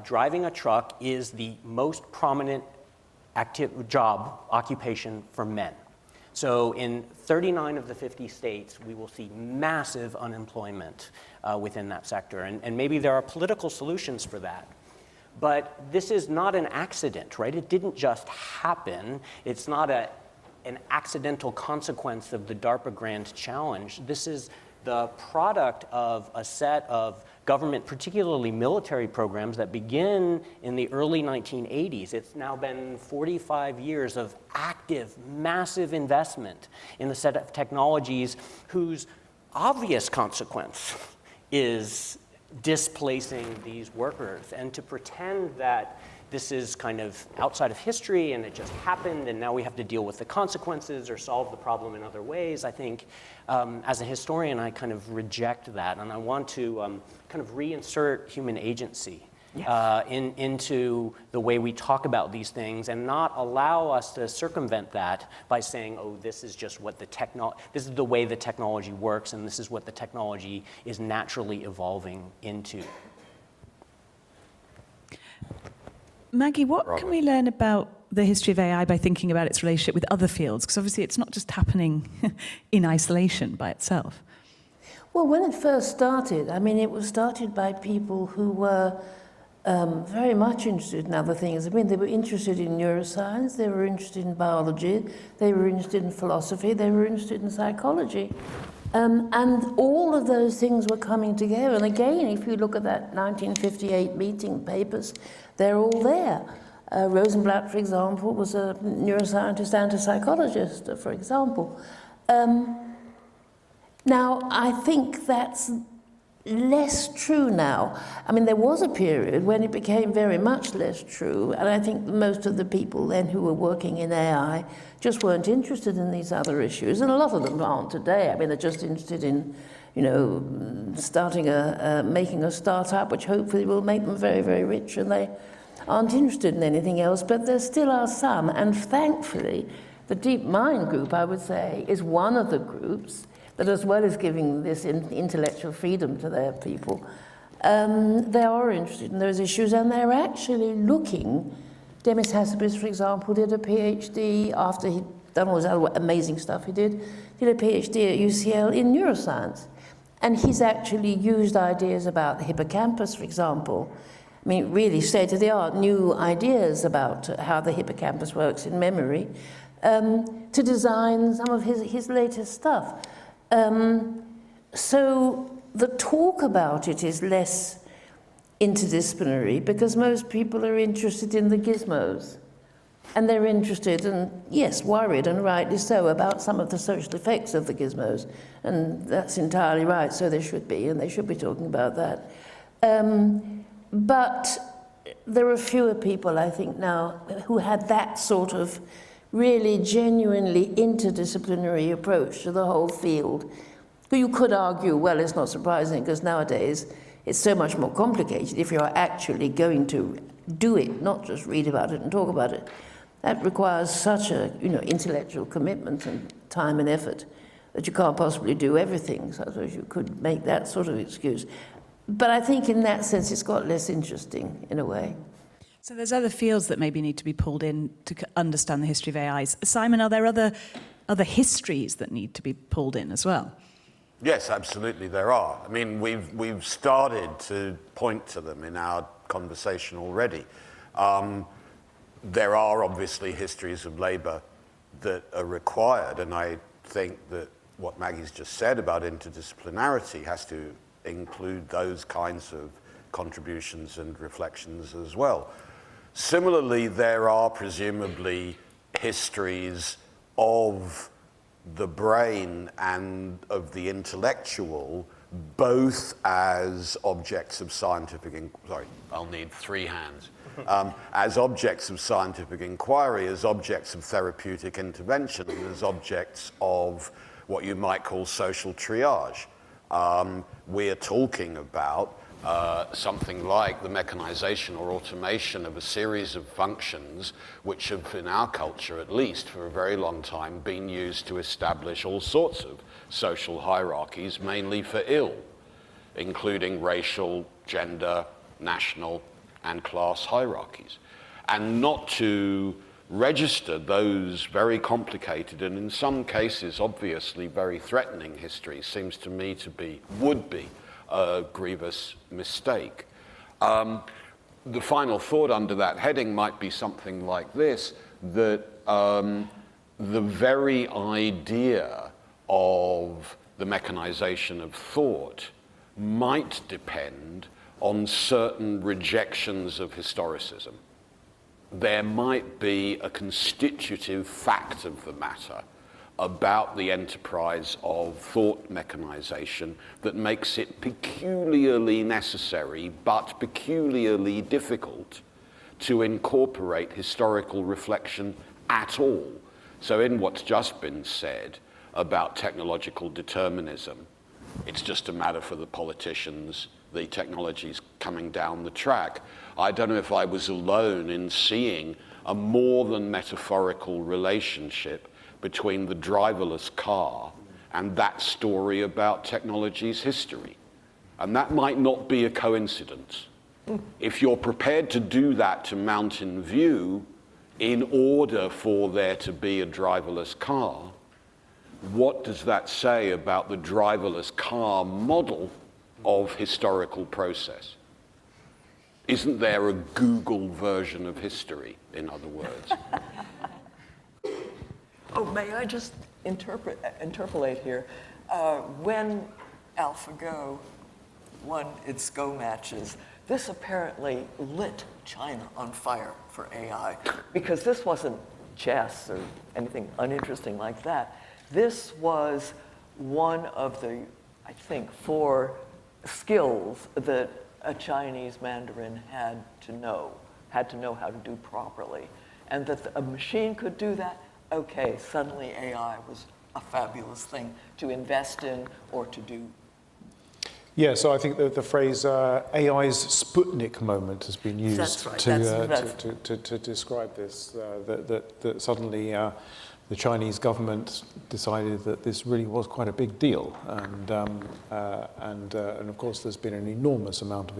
driving a truck is the most prominent occupation for men. So in 39 of the 50 states, we will see massive unemployment within that sector. And maybe there are political solutions for that. But this is not an accident, right? It didn't just happen. It's not an accidental consequence of the DARPA Grand Challenge. This is the product of a set of government, particularly military programs that begin in the early 1980s. It's now been 45 years of active, massive investment in the set of technologies whose obvious consequence is displacing these workers. And to pretend that this is kind of outside of history and it just happened and now we have to deal with the consequences or solve the problem in other ways, I think as a historian I kind of reject that, and I want to kind of reinsert human agency into the way we talk about these things and not allow us to circumvent that by saying, oh, this is just what this is the way the technology works and this is what the technology is naturally evolving into. Maggie, what can we learn about the history of AI by thinking about its relationship with other fields? Because obviously it's not just happening in isolation by itself. Well, when it first started, I mean, it was started by people who were very much interested in other things. I mean, they were interested in neuroscience, they were interested in biology, they were interested in philosophy, they were interested in psychology. And all of those things were coming together. And again, if you look at that 1958 meeting papers, they're all there. Rosenblatt, for example, was a neuroscientist and a psychologist, for example. Now, I think that's less true now. I mean, there was a period when it became very much less true, and I think most of the people then who were working in AI just weren't interested in these other issues, and a lot of them aren't today. I mean, they're just interested in, you know, making a startup, which hopefully will make them very, very rich, and they aren't interested in anything else, but there still are some, and thankfully, the DeepMind group, I would say, is one of the groups that, as well as giving this intellectual freedom to their people, they are interested in those issues, and they're actually looking. Demis Hassabis, for example, did a PhD after he'd done all this other amazing stuff he did a PhD at UCL in neuroscience. And he's actually used ideas about the hippocampus, for example. I mean, really state-of-the-art, new ideas about how the hippocampus works in memory, to design some of his latest stuff. So the talk about it is less interdisciplinary because most people are interested in the gizmos. And they're interested and, yes, worried, and rightly so, about some of the social effects of the gizmos. And that's entirely right, so they should be, and they should be talking about that. But there are fewer people, I think, now who had that sort of really genuinely interdisciplinary approach to the whole field. You could argue, well, it's not surprising, because nowadays it's so much more complicated if you're actually going to do it, not just read about it and talk about it. That requires such a, intellectual commitment and time and effort that you can't possibly do everything. So I suppose you could make that sort of excuse. But I think in that sense it's got less interesting in a way. So there's other fields that maybe need to be pulled in to understand the history of AIs. Simon, are there other histories that need to be pulled in as well? Yes, absolutely there are. I mean, we've started to point to them in our conversation already. There are obviously histories of labour that are required, and I think that what Maggie's just said about interdisciplinarity has to include those kinds of contributions and reflections as well. Similarly, there are presumably histories of the brain and of the intellectual, both as objects of scientific inquiry. I'll need three hands. As objects of scientific inquiry, as objects of therapeutic intervention, and as objects of what you might call social triage. We're talking about something like the mechanization or automation of a series of functions which have, in our culture at least, for a very long time, been used to establish all sorts of social hierarchies, mainly for ill, including racial, gender, national, and class hierarchies. And not to register those very complicated and in some cases obviously very threatening histories seems to me to would be a grievous mistake. The final thought under that heading might be something like this, that the very idea of the mechanization of thought might depend on certain rejections of historicism. There might be a constitutive fact of the matter about the enterprise of thought mechanization that makes it peculiarly necessary but peculiarly difficult to incorporate historical reflection at all. So in what's just been said about technological determinism, it's just a matter for the politicians, the technologies coming down the track. I don't know if I was alone in seeing a more than metaphorical relationship between the driverless car and that story about technology's history. And that might not be a coincidence. If you're prepared to do that to Mountain View in order for there to be a driverless car, what does that say about the driverless car model of historical process? Isn't there a Google version of history, in other words? Oh, may I just interpolate here? When AlphaGo won its Go matches, this apparently lit China on fire for AI, because this wasn't chess or anything uninteresting like that. This was one of the, I think, 4 skills that a Chinese Mandarin had to know how to do properly. And that a machine could do that, okay, suddenly AI was a fabulous thing to invest in or to do. Yeah, so I think that the phrase AI's Sputnik moment has been used That's right. to describe this, that suddenly the Chinese government decided that this really was quite a big deal. And of course, there's been an enormous amount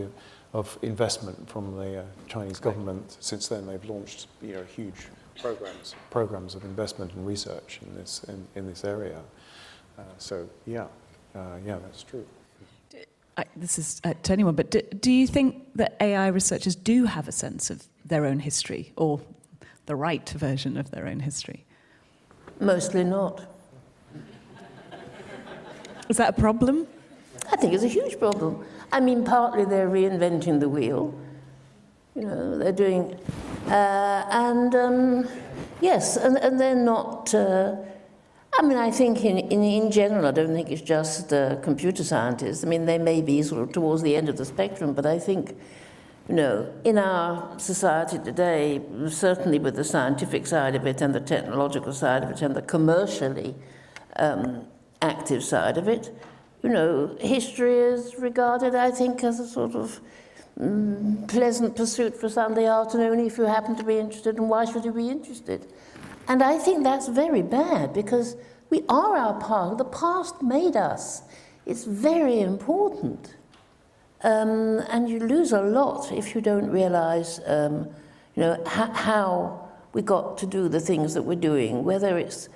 of investment from the Chinese government. Since then, they've launched huge programs of investment and research in this area. So yeah, that's true. This is to anyone, but do you think that AI researchers do have a sense of their own history, or the right version of their own history? Mostly not. Is that a problem? I think it's a huge problem. I mean, partly they're reinventing the wheel. They're doing, yes, and they're not. I think in general, I don't think it's just computer scientists. I mean, they may be sort of towards the end of the spectrum, but I think, in our society today, certainly with the scientific side of it and the technological side of it and the commercially active side of it, history is regarded, I think, as a sort of pleasant pursuit for Sunday afternoon if you happen to be interested, and why should you be interested? And I think that's very bad, because we are our past. The past made us. It's very important. And you lose a lot if you don't realize, how we got to do the things that we're doing, whether it's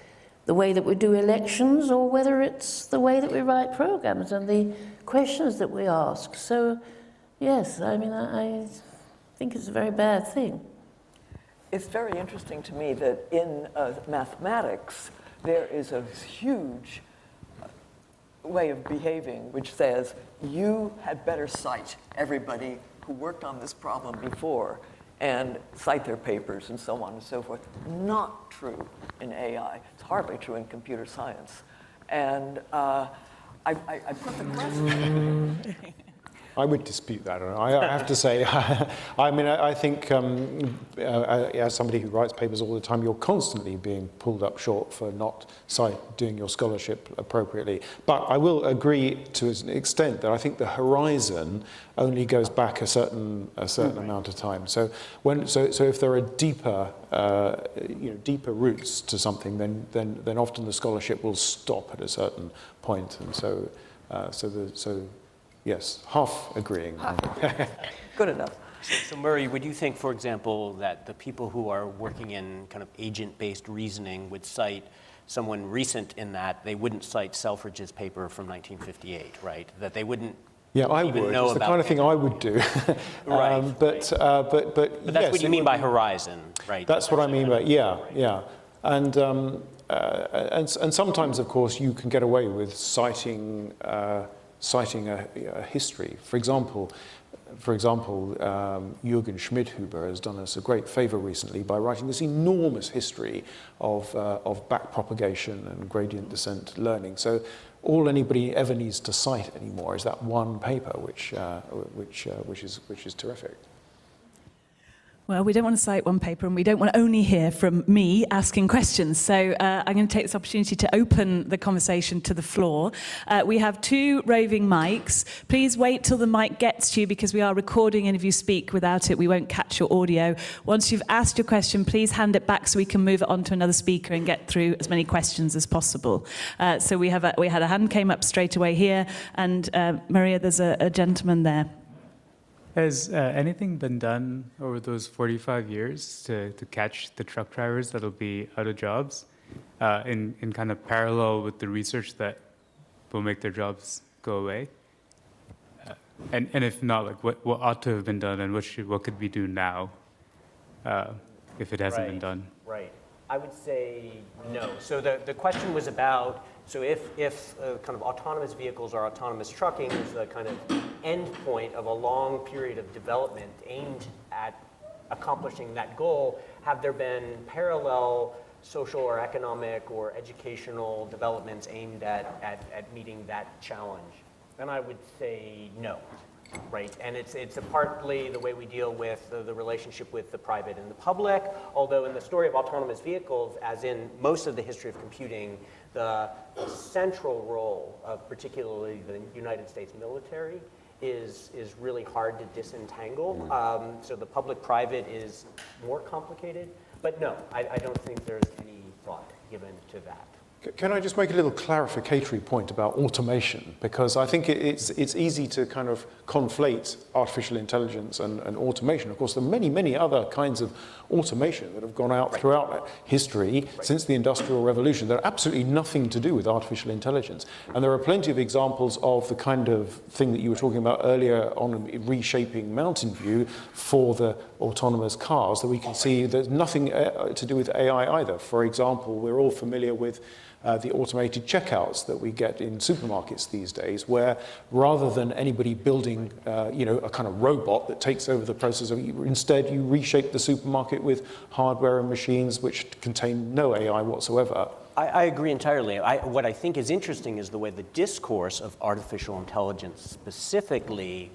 the way that we do elections or whether it's the way that we write programs and the questions that we ask. So, yes, I think it's a very bad thing. It's very interesting to me that in mathematics, there is a huge way of behaving which says, you had better cite everybody who worked on this problem before and cite their papers and so on and so forth. Not true in AI. It's hardly true in computer science. And I put the question. I would dispute that. I have to say, I think as somebody who writes papers all the time, you're constantly being pulled up short for not doing your scholarship appropriately. But I will agree to an extent that I think the horizon only goes back a certain amount of time. So if there are deeper roots to something, then often the scholarship will stop at a certain point, and so yes, half agreeing. Good enough. So Murray, would you think, for example, that the people who are working in kind of agent-based reasoning would cite someone recent in that they wouldn't cite Selfridge's paper from 1958, right? That they wouldn't Yeah, I even would. know It's the about kind of thing I would do. Right, but But that's yes, what you it mean would by be- horizon, right? That's what I mean by, yeah. And sometimes, of course, you can get away with citing a history. For example, Jürgen Schmidhuber has done us a great favor recently by writing this enormous history of backpropagation and gradient descent learning. So all anybody ever needs to cite anymore is that one paper, which is terrific. Well, we don't want to cite one paper, and we don't want to only hear from me asking questions. So I'm going to take this opportunity to open the conversation to the floor. We have 2 roving mics. Please wait till the mic gets to you, because we are recording, and if you speak without it, we won't catch your audio. Once you've asked your question, please hand it back so we can move it on to another speaker and get through as many questions as possible. So we had a hand came up straight away here, and Maria, there's a gentleman there. Has anything been done over those 45 years to catch the truck drivers that'll be out of jobs in kind of parallel with the research that will make their jobs go away? And if not, like what ought to have been done, and what could we do now if it hasn't been done? Right. I would say no. So the question was about, so if kind of autonomous vehicles or autonomous trucking is the kind of end point of a long period of development aimed at accomplishing that goal, have there been parallel social or economic or educational developments aimed at meeting that challenge? And I would say no. Right, and it's partly the way we deal with the relationship with the private and the public, although in the story of autonomous vehicles, as in most of the history of computing, the central role of particularly the United States military is really hard to disentangle. So the public-private is more complicated, but no, I don't think there's any thought given to that. Can I just make a little clarificatory point about automation? Because I think it's easy to kind of conflate artificial intelligence and automation. Of course, there are many, many other kinds of automation that have gone out throughout history since the Industrial Revolution that are absolutely nothing to do with artificial intelligence. And there are plenty of examples of the kind of thing that you were talking about earlier on reshaping Mountain View for the autonomous cars that we can see there's nothing to do with AI either. For example, we're all familiar with the automated checkouts that we get in supermarkets these days, where rather than anybody building, a kind of robot that takes over the process, instead you reshape the supermarket with hardware and machines which contain no AI whatsoever. I agree entirely. What I think is interesting is the way the discourse of artificial intelligence specifically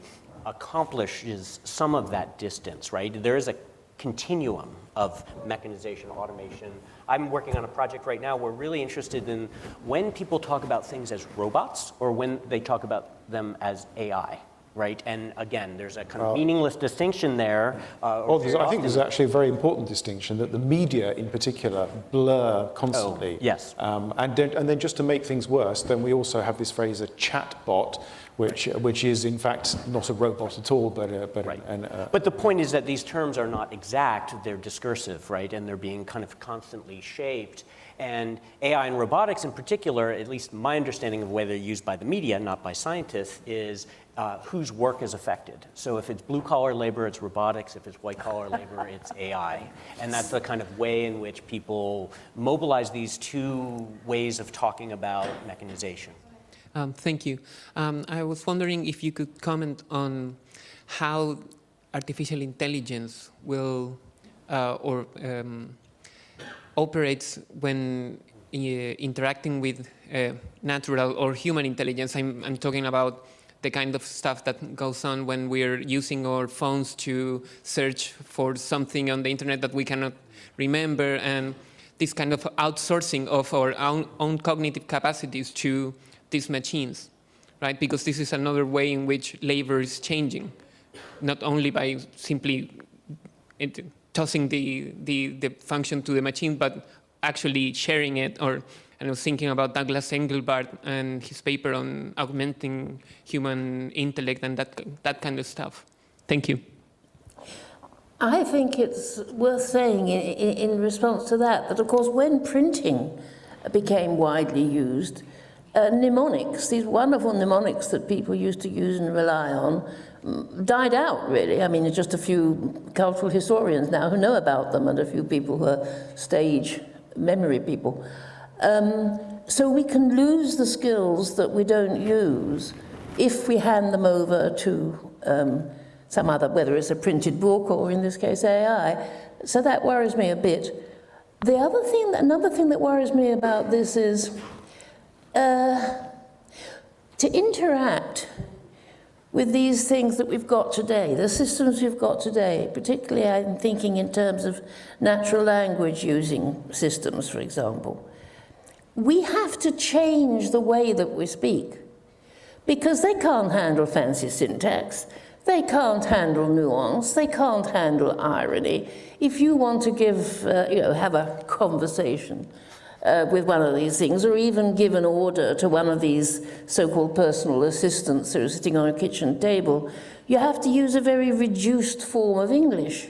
accomplishes some of that distance, right? There is a continuum of mechanization, automation. I'm working on a project right now. We're really interested in when people talk about things as robots or when they talk about them as AI, right? And again, there's a kind of meaningless distinction there. I think there's actually a very important distinction that the media in particular blur constantly. Yes. And then just to make things worse, then we also have this phrase, a chatbot, which is in fact not a robot at all, but But the point is that these terms are not exact, they're discursive, right? And they're being kind of constantly shaped. And AI and robotics in particular, at least my understanding of the way they're used by the media, not by scientists, is whose work is affected. So if it's blue-collar labor, it's robotics. If it's white-collar labor, it's AI. And that's the kind of way in which people mobilize these two ways of talking about mechanization. Thank you. I was wondering if you could comment on how artificial intelligence will operates when interacting with natural or human intelligence. I'm talking about the kind of stuff that goes on when we're using our phones to search for something on the internet that we cannot remember, and this kind of outsourcing of our own cognitive capacities to these machines, right? Because this is another way in which labor is changing, not only by simply tossing the function to the machine, but actually sharing it. Or I was thinking about Douglas Engelbart and his paper on augmenting human intellect and that kind of stuff. Thank you. I think it's worth saying in response to that of course when printing became widely used, mnemonics, these wonderful mnemonics that people used to use and rely on, died out really. I mean, it's just a few cultural historians now who know about them and a few people who are stage memory people. So we can lose the skills that we don't use if we hand them over to some other, whether it's a printed book or in this case AI. So that worries me a bit. Another thing that worries me about this is to interact with these things that we've got today, the systems we've got today, particularly I'm thinking in terms of natural language using systems, for example. We have to change the way that we speak because they can't handle fancy syntax. They can't handle nuance. They can't handle irony. If you want to give, have a conversation with one of these things, or even give an order to one of these so-called personal assistants who are sitting on a kitchen table, you have to use a very reduced form of English.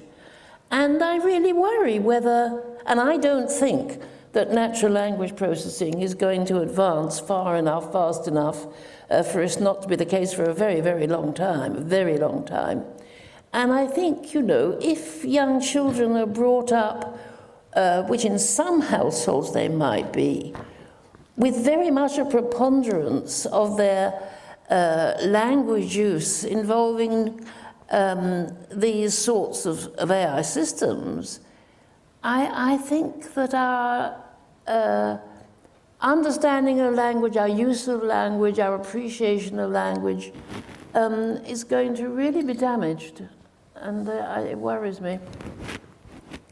And I really worry and I don't think that natural language processing is going to advance far enough, fast enough, for us not to be the case for a very, very long time, And I think, if young children are brought up, which in some households they might be, with very much a preponderance of their language use involving these sorts of AI systems, I think that our understanding of language, our use of language, our appreciation of language is going to really be damaged, and it worries me.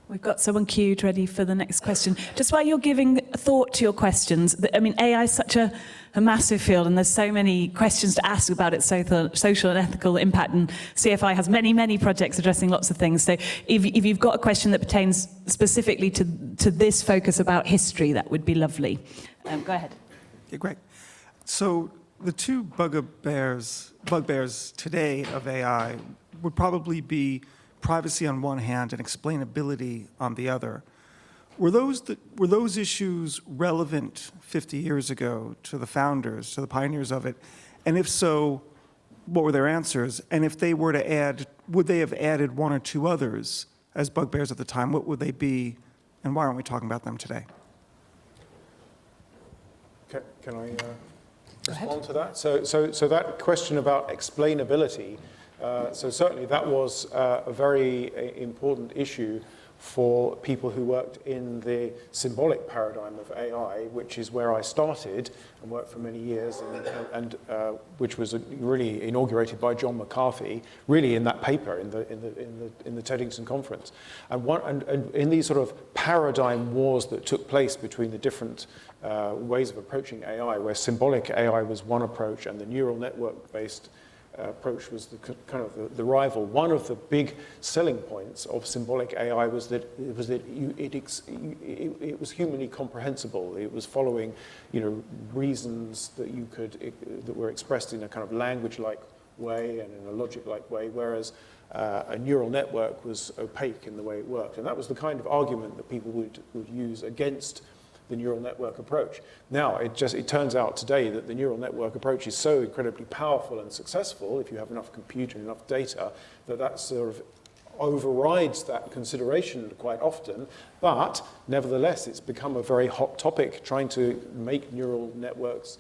We've got someone queued ready for the next question. Just while you're giving thought to your questions, I mean, AI is such a massive field, and there's so many questions to ask about its social and ethical impact, and CFI has many, many projects addressing lots of things. So if you've got a question that pertains specifically to this focus about history, that would be lovely. Go ahead. Yeah, great. So the two bugbears today of AI would probably be privacy on one hand and explainability on the other. Were those issues relevant 50 years ago to the founders, to the pioneers of it? And if so, what were their answers? And if they were to add, would they have added one or two others as bugbears at the time? What would they be, and why aren't we talking about them today? Can I respond to that? So that question about explainability, so certainly that was a very important issue for people who worked in the symbolic paradigm of AI, which is where I started and worked for many years, and which was really inaugurated by John McCarthy, really in that paper in the Teddington conference, and in these sort of paradigm wars that took place between the different ways of approaching AI, where symbolic AI was one approach and the neural network-based approach was the rival. One of the big selling points of symbolic AI was that it was humanly comprehensible. It was following, reasons that were expressed in a kind of language-like way and in a logic-like way, whereas a neural network was opaque in the way it worked. And that was the kind of argument that people would use against the neural network approach. Now, it turns out today that the neural network approach is so incredibly powerful and successful, if you have enough compute and enough data, that sort of overrides that consideration quite often. But nevertheless, it's become a very hot topic, trying to make neural networks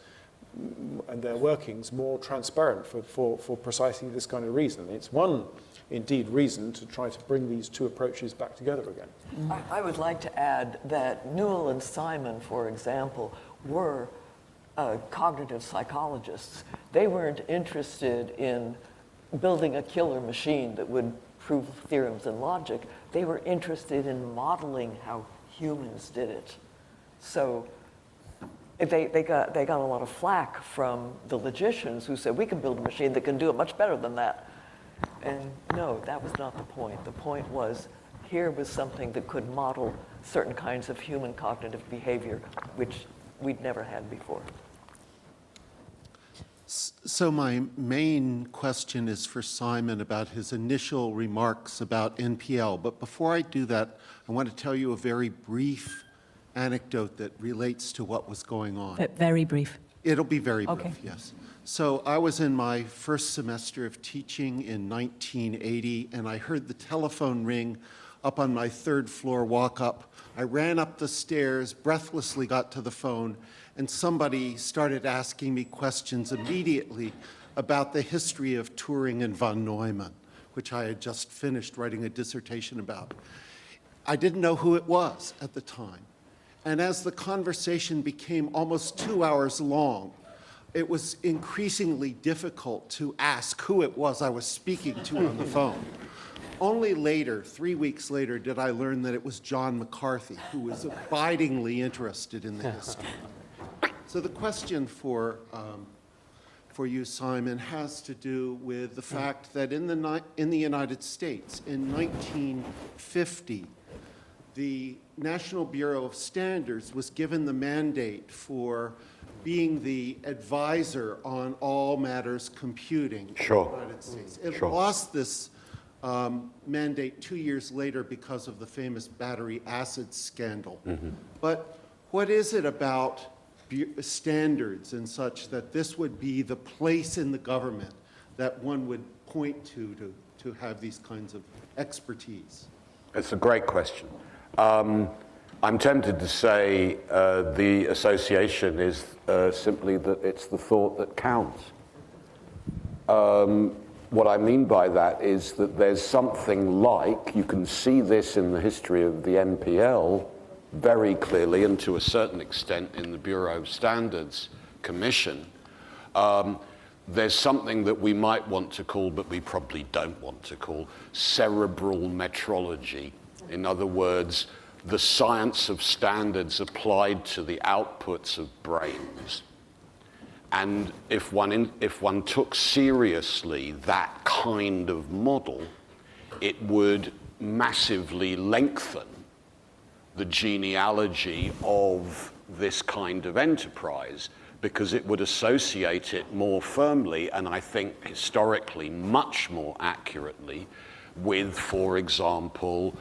and their workings more transparent for precisely this kind of reason. It's one, indeed, reason to try to bring these two approaches back together again. I would like to add that Newell and Simon, for example, were cognitive psychologists. They weren't interested in building a killer machine that would prove theorems in logic. They were interested in modeling how humans did it. So they got a lot of flack from the logicians who said, we can build a machine that can do it much better than that. And no, that was not the point. The point was, here was something that could model certain kinds of human cognitive behavior, which we'd never had before. So my main question is for Simon about his initial remarks about NPL. But before I do that, I want to tell you a very brief anecdote that relates to what was going on. Very brief. It'll be very brief, Okay. yes. So I was in my first semester of teaching in 1980, and I heard the telephone ring up on my third floor walk up. I ran up the stairs, breathlessly got to the phone, and somebody started asking me questions immediately about the history of Turing and von Neumann, which I had just finished writing a dissertation about. I didn't know who it was at the time. And as the conversation became almost 2 hours long, it was increasingly difficult to ask who it was I was speaking to on the phone. Only later, 3 weeks later, did I learn that it was John McCarthy, who was abidingly interested in the history. So the question for you, Simon, has to do with the fact that in the United States, in 1950, the National Bureau of Standards was given the mandate for being the advisor on all matters computing in the United States. It lost this mandate 2 years later because of the famous battery acid scandal. But what is it about standards and such that this would be the place in the government that one would point to have these kinds of expertise? It's a great question. I'm tempted to say the association is simply that it's the thought that counts. What I mean by that is that there's something like, you can see this in the history of the NPL very clearly, and to a certain extent in the Bureau of Standards Commission, there's something that we might want to call, but we probably don't want to call, cerebral metrology. In other words, the science of standards applied to the outputs of brains. And if one took seriously that kind of model, it would massively lengthen the genealogy of this kind of enterprise, because it would associate it more firmly, and I think historically much more accurately, with, for example,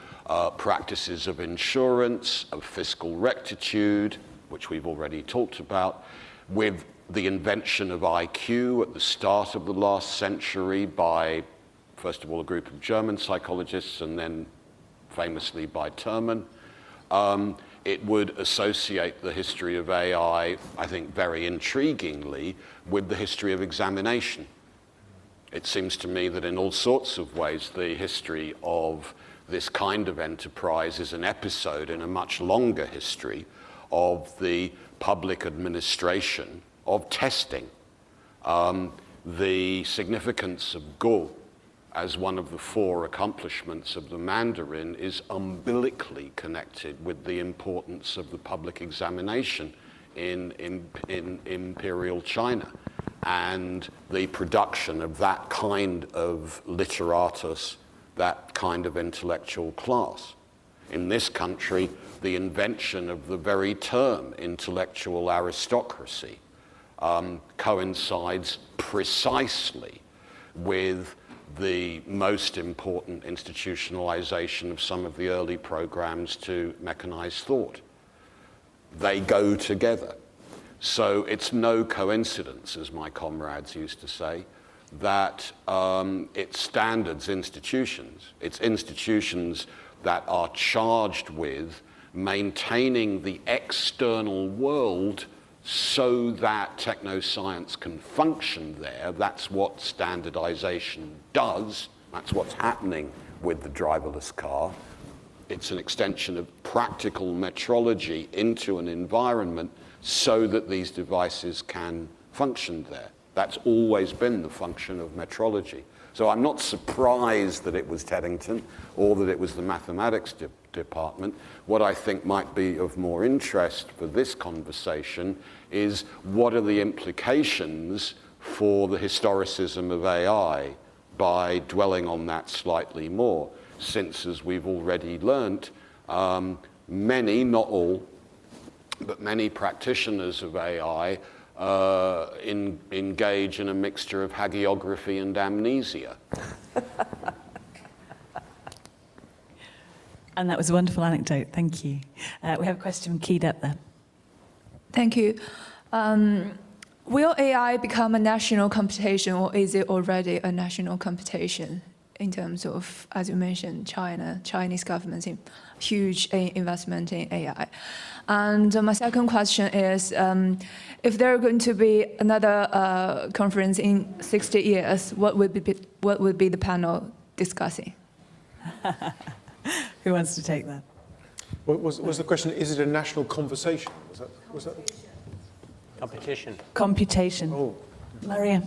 practices of insurance, of fiscal rectitude, which we've already talked about, with the invention of IQ at the start of the last century by, first of all, a group of German psychologists, and then famously by Terman. It would associate the history of AI, I think very intriguingly, with the history of examination. It seems to me that in all sorts of ways, the history of this kind of enterprise is an episode in a much longer history of the public administration of testing. The significance of Go as one of the 4 accomplishments of the Mandarin is umbilically connected with the importance of the public examination in Imperial China and the production of that kind of literatus, that kind of intellectual class. In this country, the invention of the very term intellectual aristocracy coincides precisely with the most important institutionalization of some of the early programs to mechanize thought. They go together. So it's no coincidence, as my comrades used to say, that it's standards institutions. It's institutions that are charged with maintaining the external world so that technoscience can function there. That's what standardization does. That's what's happening with the driverless car. It's an extension of practical metrology into an environment so that these devices can function there. That's always been the function of metrology. So I'm not surprised that it was Teddington or that it was the mathematics department. What I think might be of more interest for this conversation is what are the implications for the historicism of AI by dwelling on that slightly more, since, as we've already learnt, many, not all, but many practitioners of AI engage in a mixture of hagiography and amnesia. And that was a wonderful anecdote. Thank you. We have a question keyed up there. Thank you. Will AI become a national competition, or is it already a national competition in terms of, as you mentioned, Chinese government's huge investment in AI? And my second question is, if there are going to be another conference in 60 years, what would be the panel discussing? Who wants to take that? What was the question? Is it a national conversation? Was that? Competition. Computation. Oh. Maria.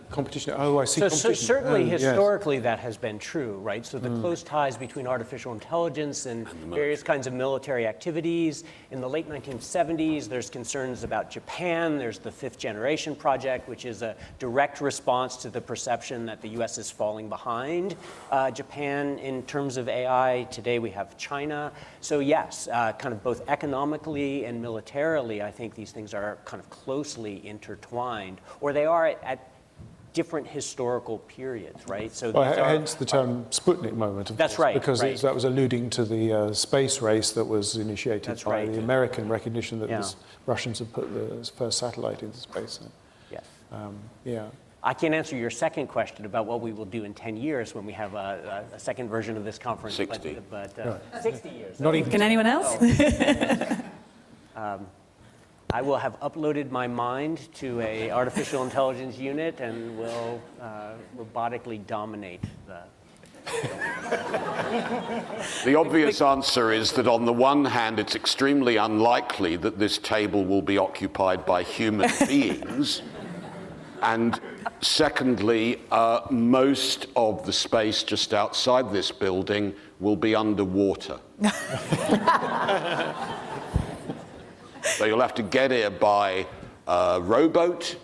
Competition. Oh, I see. So Competition. certainly, Yes. historically, that has been true, right? So the close ties between artificial intelligence and various kinds of military activities. In the late 1970s, there's concerns about Japan. There's the Fifth Generation Project, which is a direct response to the perception that the U.S. is falling behind Japan in terms of AI. Today, we have China. So yes, kind of both economically and militarily, I think these things are kind of closely intertwined, or they are at different historical periods, right? So hence the term Sputnik moment, of That's course, right, because right. that was alluding to the space race that was initiated That's by right. the American recognition that Yeah. the Russians had put the first satellite into space. Yes. Yeah. I can't answer your second question about what we will do in 10 years when we have a second version of this conference. 60. But 60 years. Not even. Can anyone else? I will have uploaded my mind to a artificial intelligence unit and will robotically dominate the... The obvious answer is that on the one hand, it's extremely unlikely that this table will be occupied by human beings. And secondly, most of the space just outside this building will be underwater. So you'll have to get here by rowboat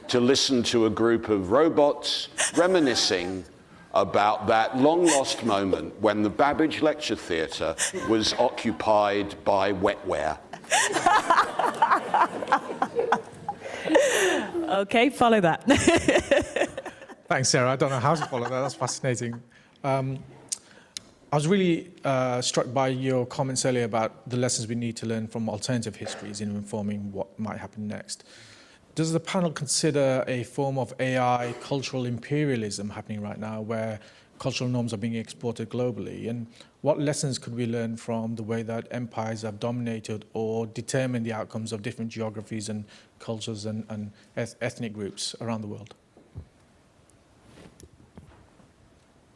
to listen to a group of robots reminiscing about that long-lost moment when the Babbage Lecture Theatre was occupied by wetware. Okay, follow that. Thanks, Sarah. I don't know how to follow that. That's fascinating. I was really struck by your comments earlier about the lessons we need to learn from alternative histories in informing what might happen next. Does the panel consider a form of AI cultural imperialism happening right now, where cultural norms are being exported globally? And what lessons could we learn from the way that empires have dominated or determined the outcomes of different geographies and cultures and ethnic groups around the world?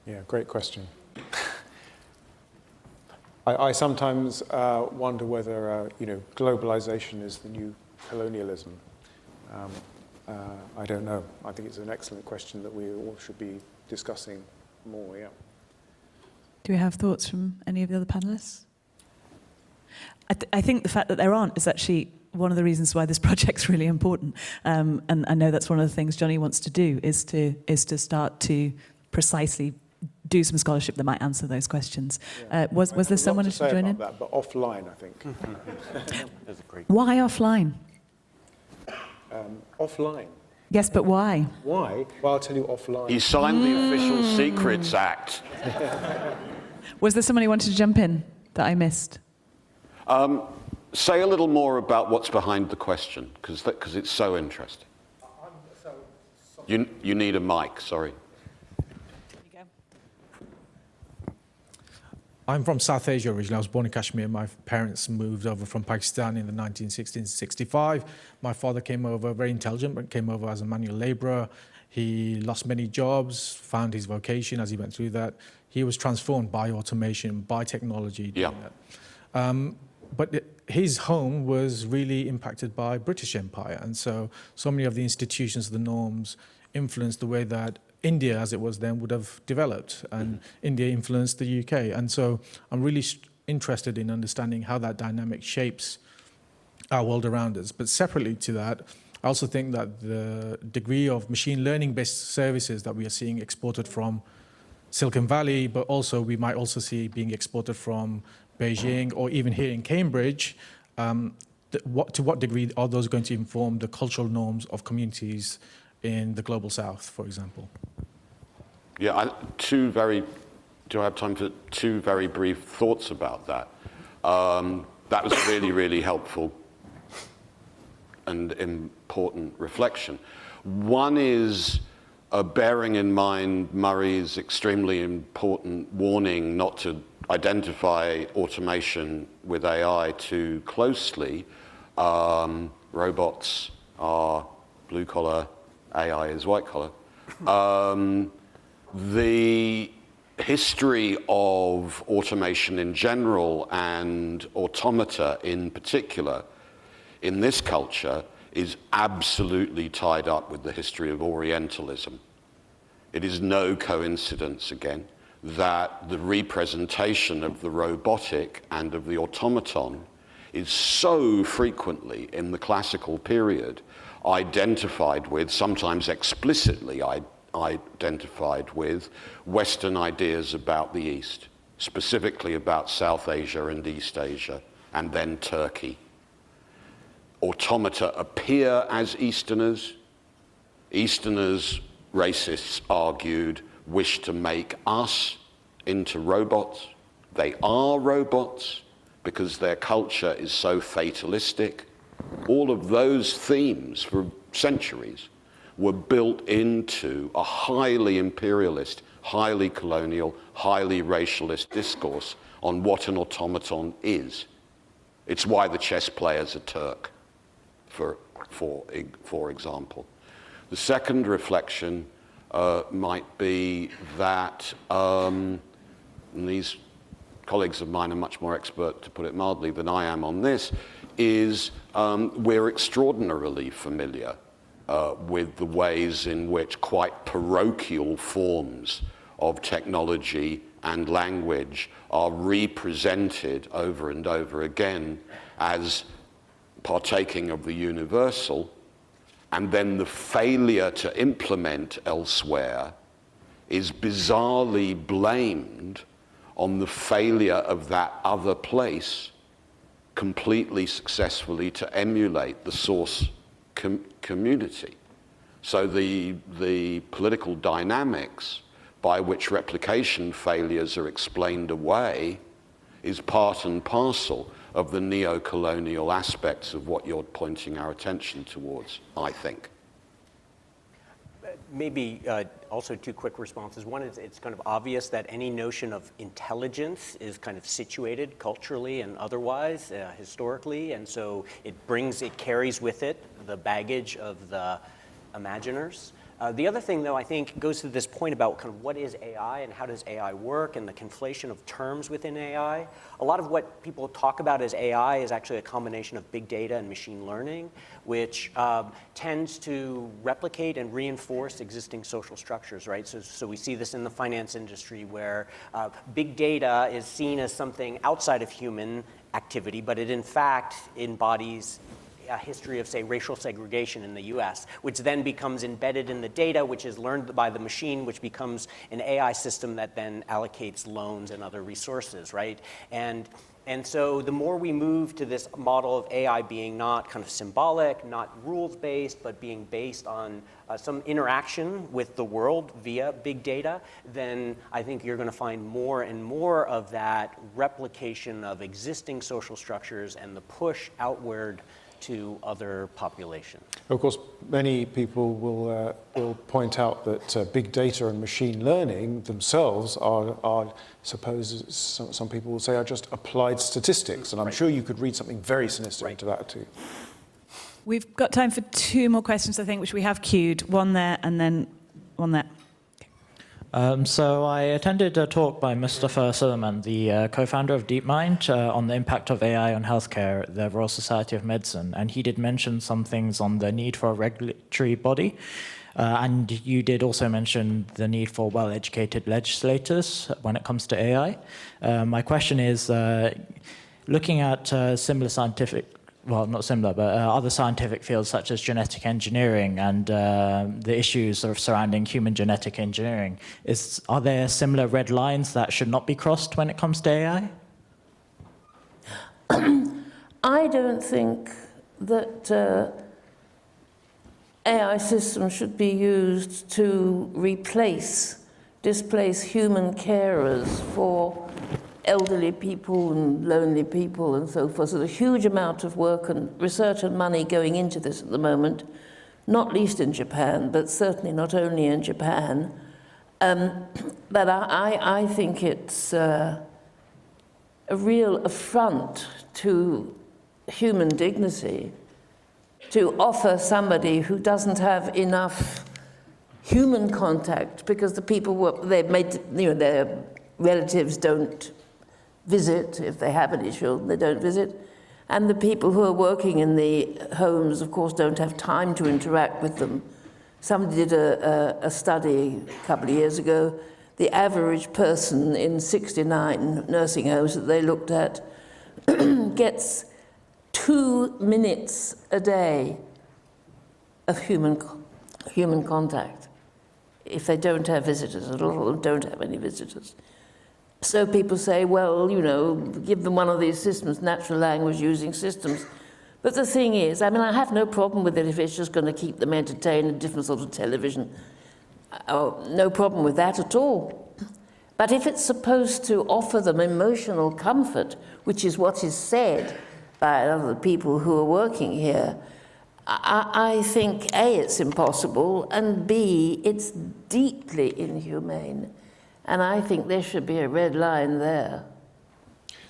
Yeah, great question. I sometimes wonder whether globalization is the new colonialism. I don't know. I think it's an excellent question that we all should be discussing more. Yeah. Do we have thoughts from any of the other panelists? I think the fact that there aren't is actually one of the reasons why this project's really important. And I know that's one of the things Johnny wants to do, is to start to precisely do some scholarship that might answer those questions. Yeah. Was there someone who should join in? That, but offline, I think. That's a great... Why offline? Offline. Yes, but why? Why? Well, I'll tell you offline. He signed the Official Secrets Act. Was there someone who wanted to jump in that I missed? Say a little more about what's behind the question, because it's so interesting. You need a mic, sorry. I'm from South Asia originally. I was born in Kashmir. My parents moved over from Pakistan in the 1965. My father came over, very intelligent, but came over as a manual laborer. He lost many jobs, found his vocation as he went through that. He was transformed by automation, by technology. Yeah. But his home was really impacted by British Empire. And so many of the institutions, the norms, influenced the way that India, as it was then, would have developed, and India influenced the UK. And so I'm really interested in understanding how that dynamic shapes our world around us. But separately to that, I also think that the degree of machine learning-based services that we are seeing exported from Silicon Valley, but also we might also see being exported from Beijing or even here in Cambridge, to what degree are those going to inform the cultural norms of communities in the global south, for example? Yeah, do I have time for two very brief thoughts about that? That was really, really helpful and important reflection. One is bearing in mind Murray's extremely important warning not to identify automation with AI too closely. Robots are blue collar, AI is white collar. The history of automation in general and automata in particular in this culture is absolutely tied up with the history of Orientalism. It is no coincidence, again, that the representation of the robotic and of the automaton is so frequently in the classical period identified with, sometimes explicitly identified with, Western ideas about the East, specifically about South Asia and East Asia, and then Turkey. Automata appear as Easterners. Easterners, racists argued, wish to make us into robots. They are robots because their culture is so fatalistic. All of those themes for centuries were built into a highly imperialist, highly colonial, highly racialist discourse on what an automaton is. It's why the chess player's a Turk, for example. The second reflection might be that, and these colleagues of mine are much more expert, to put it mildly, than I am on this, is we're extraordinarily familiar with the ways in which quite parochial forms of technology and language are represented over and over again as partaking of the universal, and then the failure to implement elsewhere is bizarrely blamed on the failure of that other place completely successfully to emulate the source community. So the political dynamics by which replication failures are explained away is part and parcel of the neo-colonial aspects of what you're pointing our attention towards, I think. Maybe also two quick responses. One is it's kind of obvious that any notion of intelligence is kind of situated culturally and otherwise, historically, and so it carries with it the baggage of the imaginers. The other thing, though, I think goes to this point about kind of what is AI and how does AI work and the conflation of terms within AI. A lot of what people talk about as AI is actually a combination of big data and machine learning, which tends to replicate and reinforce existing social structures, right? So we see this in the finance industry where big data is seen as something outside of human activity, but it in fact embodies a history of, say, racial segregation in the US, which then becomes embedded in the data, which is learned by the machine, which becomes an AI system that then allocates loans and other resources, right? And so the more we move to this model of AI being not kind of symbolic, not rules-based, but being based on some interaction with the world via big data, then I think you're going to find more and more of that replication of existing social structures and the push outward to other populations. Of course, many people will point out that big data and machine learning themselves are suppose some people will say, are just applied statistics, and I'm sure you could read something very sinister into that too. We've got time for two more questions, I think, which we have queued. One there and then one there. So I attended a talk by Mustafa Suleiman, the co-founder of DeepMind, on the impact of AI on healthcare at the Royal Society of Medicine, and he did mention some things on the need for a regulatory body, and you did also mention the need for well-educated legislators when it comes to AI. My question is, looking at similar scientific, well, not similar, but other scientific fields such as genetic engineering and the issues sort of surrounding human genetic engineering, are there similar red lines that should not be crossed when it comes to AI? I don't think that AI systems should be used to displace human carers for elderly people and lonely people and so forth. So there's a huge amount of work and research and money going into this at the moment, not least in Japan, but certainly not only in Japan. But I think it's a real affront to human dignity to offer somebody who doesn't have enough human contact, because the people they've made, their relatives don't visit. If they have any children, they don't visit. And the people who are working in the homes, of course, don't have time to interact with them. Somebody did a study a couple of years ago. The average person in 69 nursing homes that they looked at gets 2 minutes a day of human contact if they don't have visitors. A lot of them don't have any visitors. So people say, well, give them one of these systems, natural language using systems. But the thing is, I have no problem with it if it's just going to keep them entertained, a different sort of television. No problem with that at all. But if it's supposed to offer them emotional comfort, which is what is said by other people who are working here, I think, A, it's impossible, and B, it's deeply inhumane. And I think there should be a red line there.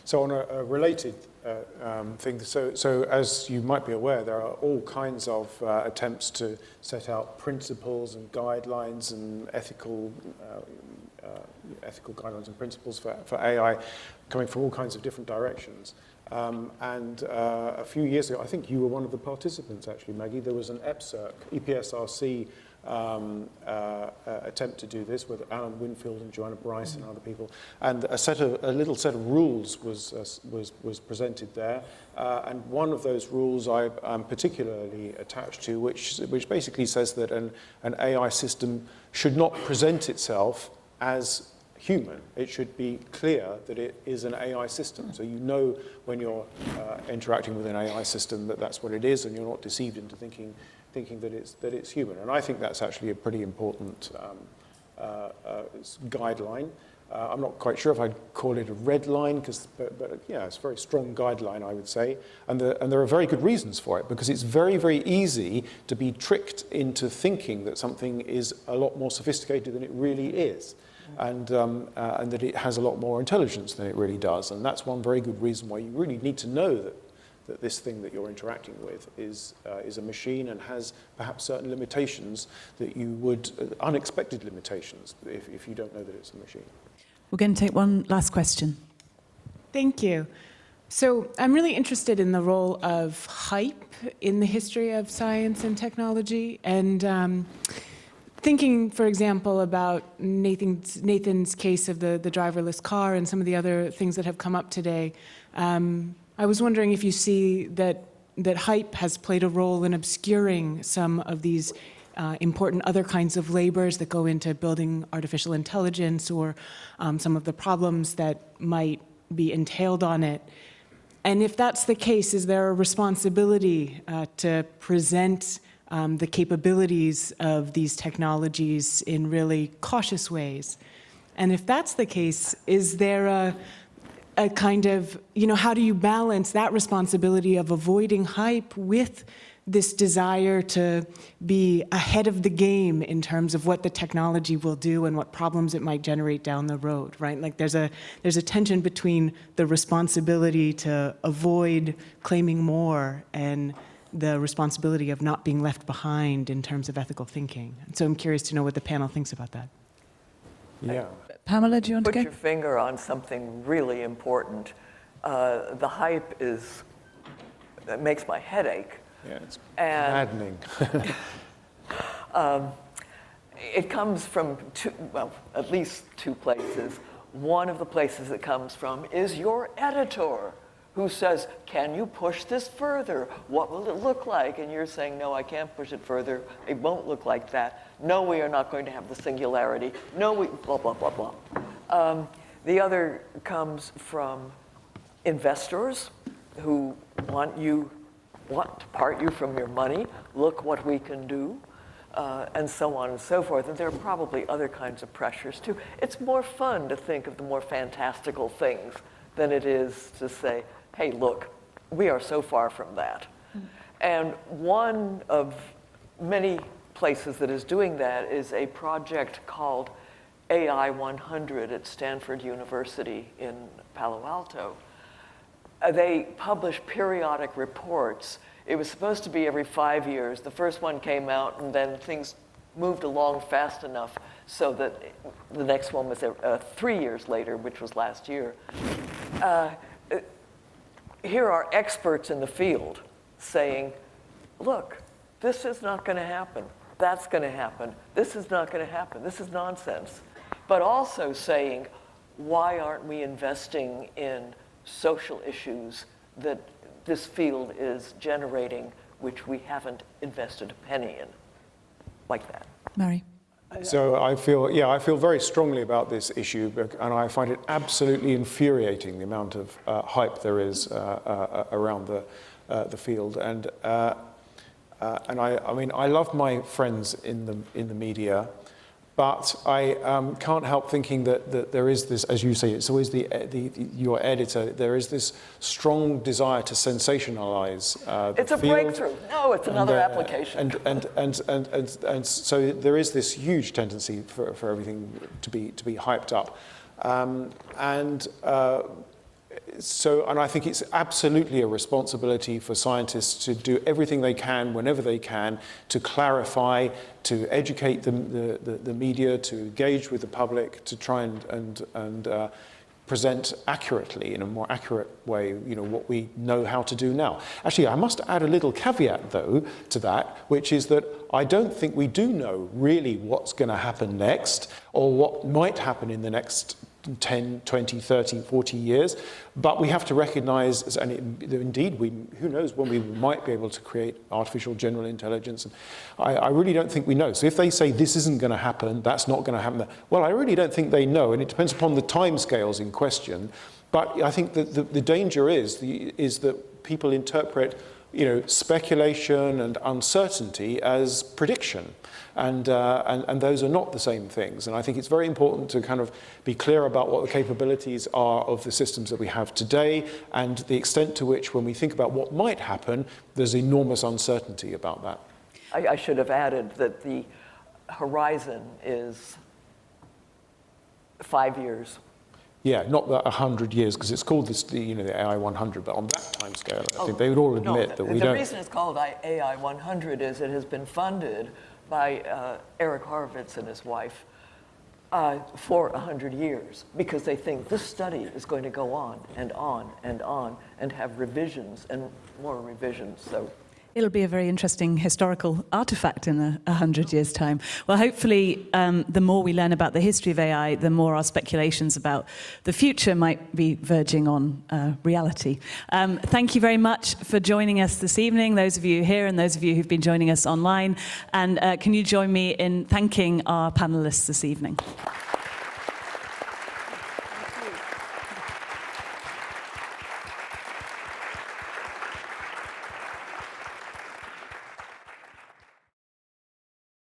So on a related thing, so as you might be aware, there are all kinds of attempts to set out principles and guidelines and ethical guidelines and principles for AI coming from all kinds of different directions. And a few years ago, I think you were one of the participants actually, Maggie, there was an EPSRC attempt to do this with Alan Winfield and Joanna Bryce and other people, and a little set of rules was presented there, and one of those rules I'm particularly attached to, which basically says that an AI system should not present itself as human. It should be clear that it is an AI system, so when you're interacting with an AI system that's what it is, and you're not deceived into thinking that it's human. And I think that's actually a pretty important guideline. I'm not quite sure if I'd call it a red line, but yeah, it's a very strong guideline, I would say. And there are very good reasons for it, because it's very, very easy to be tricked into thinking that something is a lot more sophisticated than it really is. And that it has a lot more intelligence than it really does. And that's one very good reason why you really need to know that this thing that you're interacting with is a machine and has perhaps certain limitations that you would, unexpected limitations, if you don't know that it's a machine. We're going to take one last question. Thank you. So I'm really interested in the role of hype in the history of science and technology, and thinking, for example, about Nathan's case of the driverless car and some of the other things that have come up today. I was wondering if you see that hype has played a role in obscuring some of these important other kinds of labors that go into building artificial intelligence, or some of the problems that might be entailed on it. And if that's the case, is there a responsibility to present the capabilities of these technologies in really cautious ways? And if that's the case, is there a kind of, how do you balance that responsibility of avoiding hype with this desire to be ahead of the game in terms of what the technology will do and what problems it might generate down the road, right? Like there's a tension between the responsibility to avoid claiming more and the responsibility of not being left behind in terms of ethical thinking. And so I'm curious to know what the panel thinks about that. Yeah. Pamela, do you want to go? Put your finger on something really important. The hype it makes my head ache. Yeah, it's maddening. It comes from at least two places. One of the places it comes from is your editor, who says, can you push this further? What will it look like? And you're saying, no, I can't push it further. It won't look like that. No, we are not going to have the singularity. No, we blah, blah, blah, blah. The other comes from investors who want you want to part you from your money? Look what we can do. And so on and so forth. And there are probably other kinds of pressures too. It's more fun to think of the more fantastical things than it is to say, hey, look, we are so far from that. And one of many places that is doing that is a project called AI 100 at Stanford University in Palo Alto. They publish periodic reports. It was supposed to be every 5 years. The first one came out, and then things moved along fast enough so that the next one was 3 years later, which was last year. Here are experts in the field saying, look, this is not going to happen. That's going to happen. This is not going to happen. This is nonsense. But also saying, why aren't we investing in social issues that this field is generating, which we haven't invested a penny in, like that. Mary. So I feel very strongly about this issue, and I find it absolutely infuriating the amount of hype there is around the field. And I mean, I love my friends in the media. But I can't help thinking that there is this, as you say, it's always your editor, there is this strong desire to sensationalize the It's a field. breakthrough. No, it's another application. And so there is this huge tendency for everything to be hyped up. And I think it's absolutely a responsibility for scientists to do everything they can, whenever they can, to clarify, to educate the media, to engage with the public, to try and present accurately, in a more accurate way, what we know how to do now. Actually, I must add a little caveat, though, to that, which is that I don't think we do know really what's going to happen next, or what might happen in the next 10, 20, 30, 40 years, but we have to recognize, and indeed, who knows when we might be able to create artificial general intelligence. And I really don't think we know. So if they say this isn't going to happen, that's not going to happen, well, I really don't think they know, and it depends upon the timescales in question. But I think that the danger is that people interpret speculation and uncertainty as prediction. And those are not the same things. And I think it's very important to kind of be clear about what the capabilities are of the systems that we have today and the extent to which, when we think about what might happen, there's enormous uncertainty about that. I should have added that the horizon is 5 years. Yeah, not 100 years, because it's called the AI 100, but on that time scale, I think they would all admit that we don't. The reason it's called AI 100 is it has been funded by Eric Horowitz and his wife for 100 years, because they think this study is going to go on and on and on and have revisions and more revisions. So It'll be a very interesting historical artifact in 100 years' time. Well, hopefully, the more we learn about the history of AI, the more our speculations about the future might be verging on reality. Thank you very much for joining us this evening, those of you here and those of you who've been joining us online. And can you join me in thanking our panelists this evening?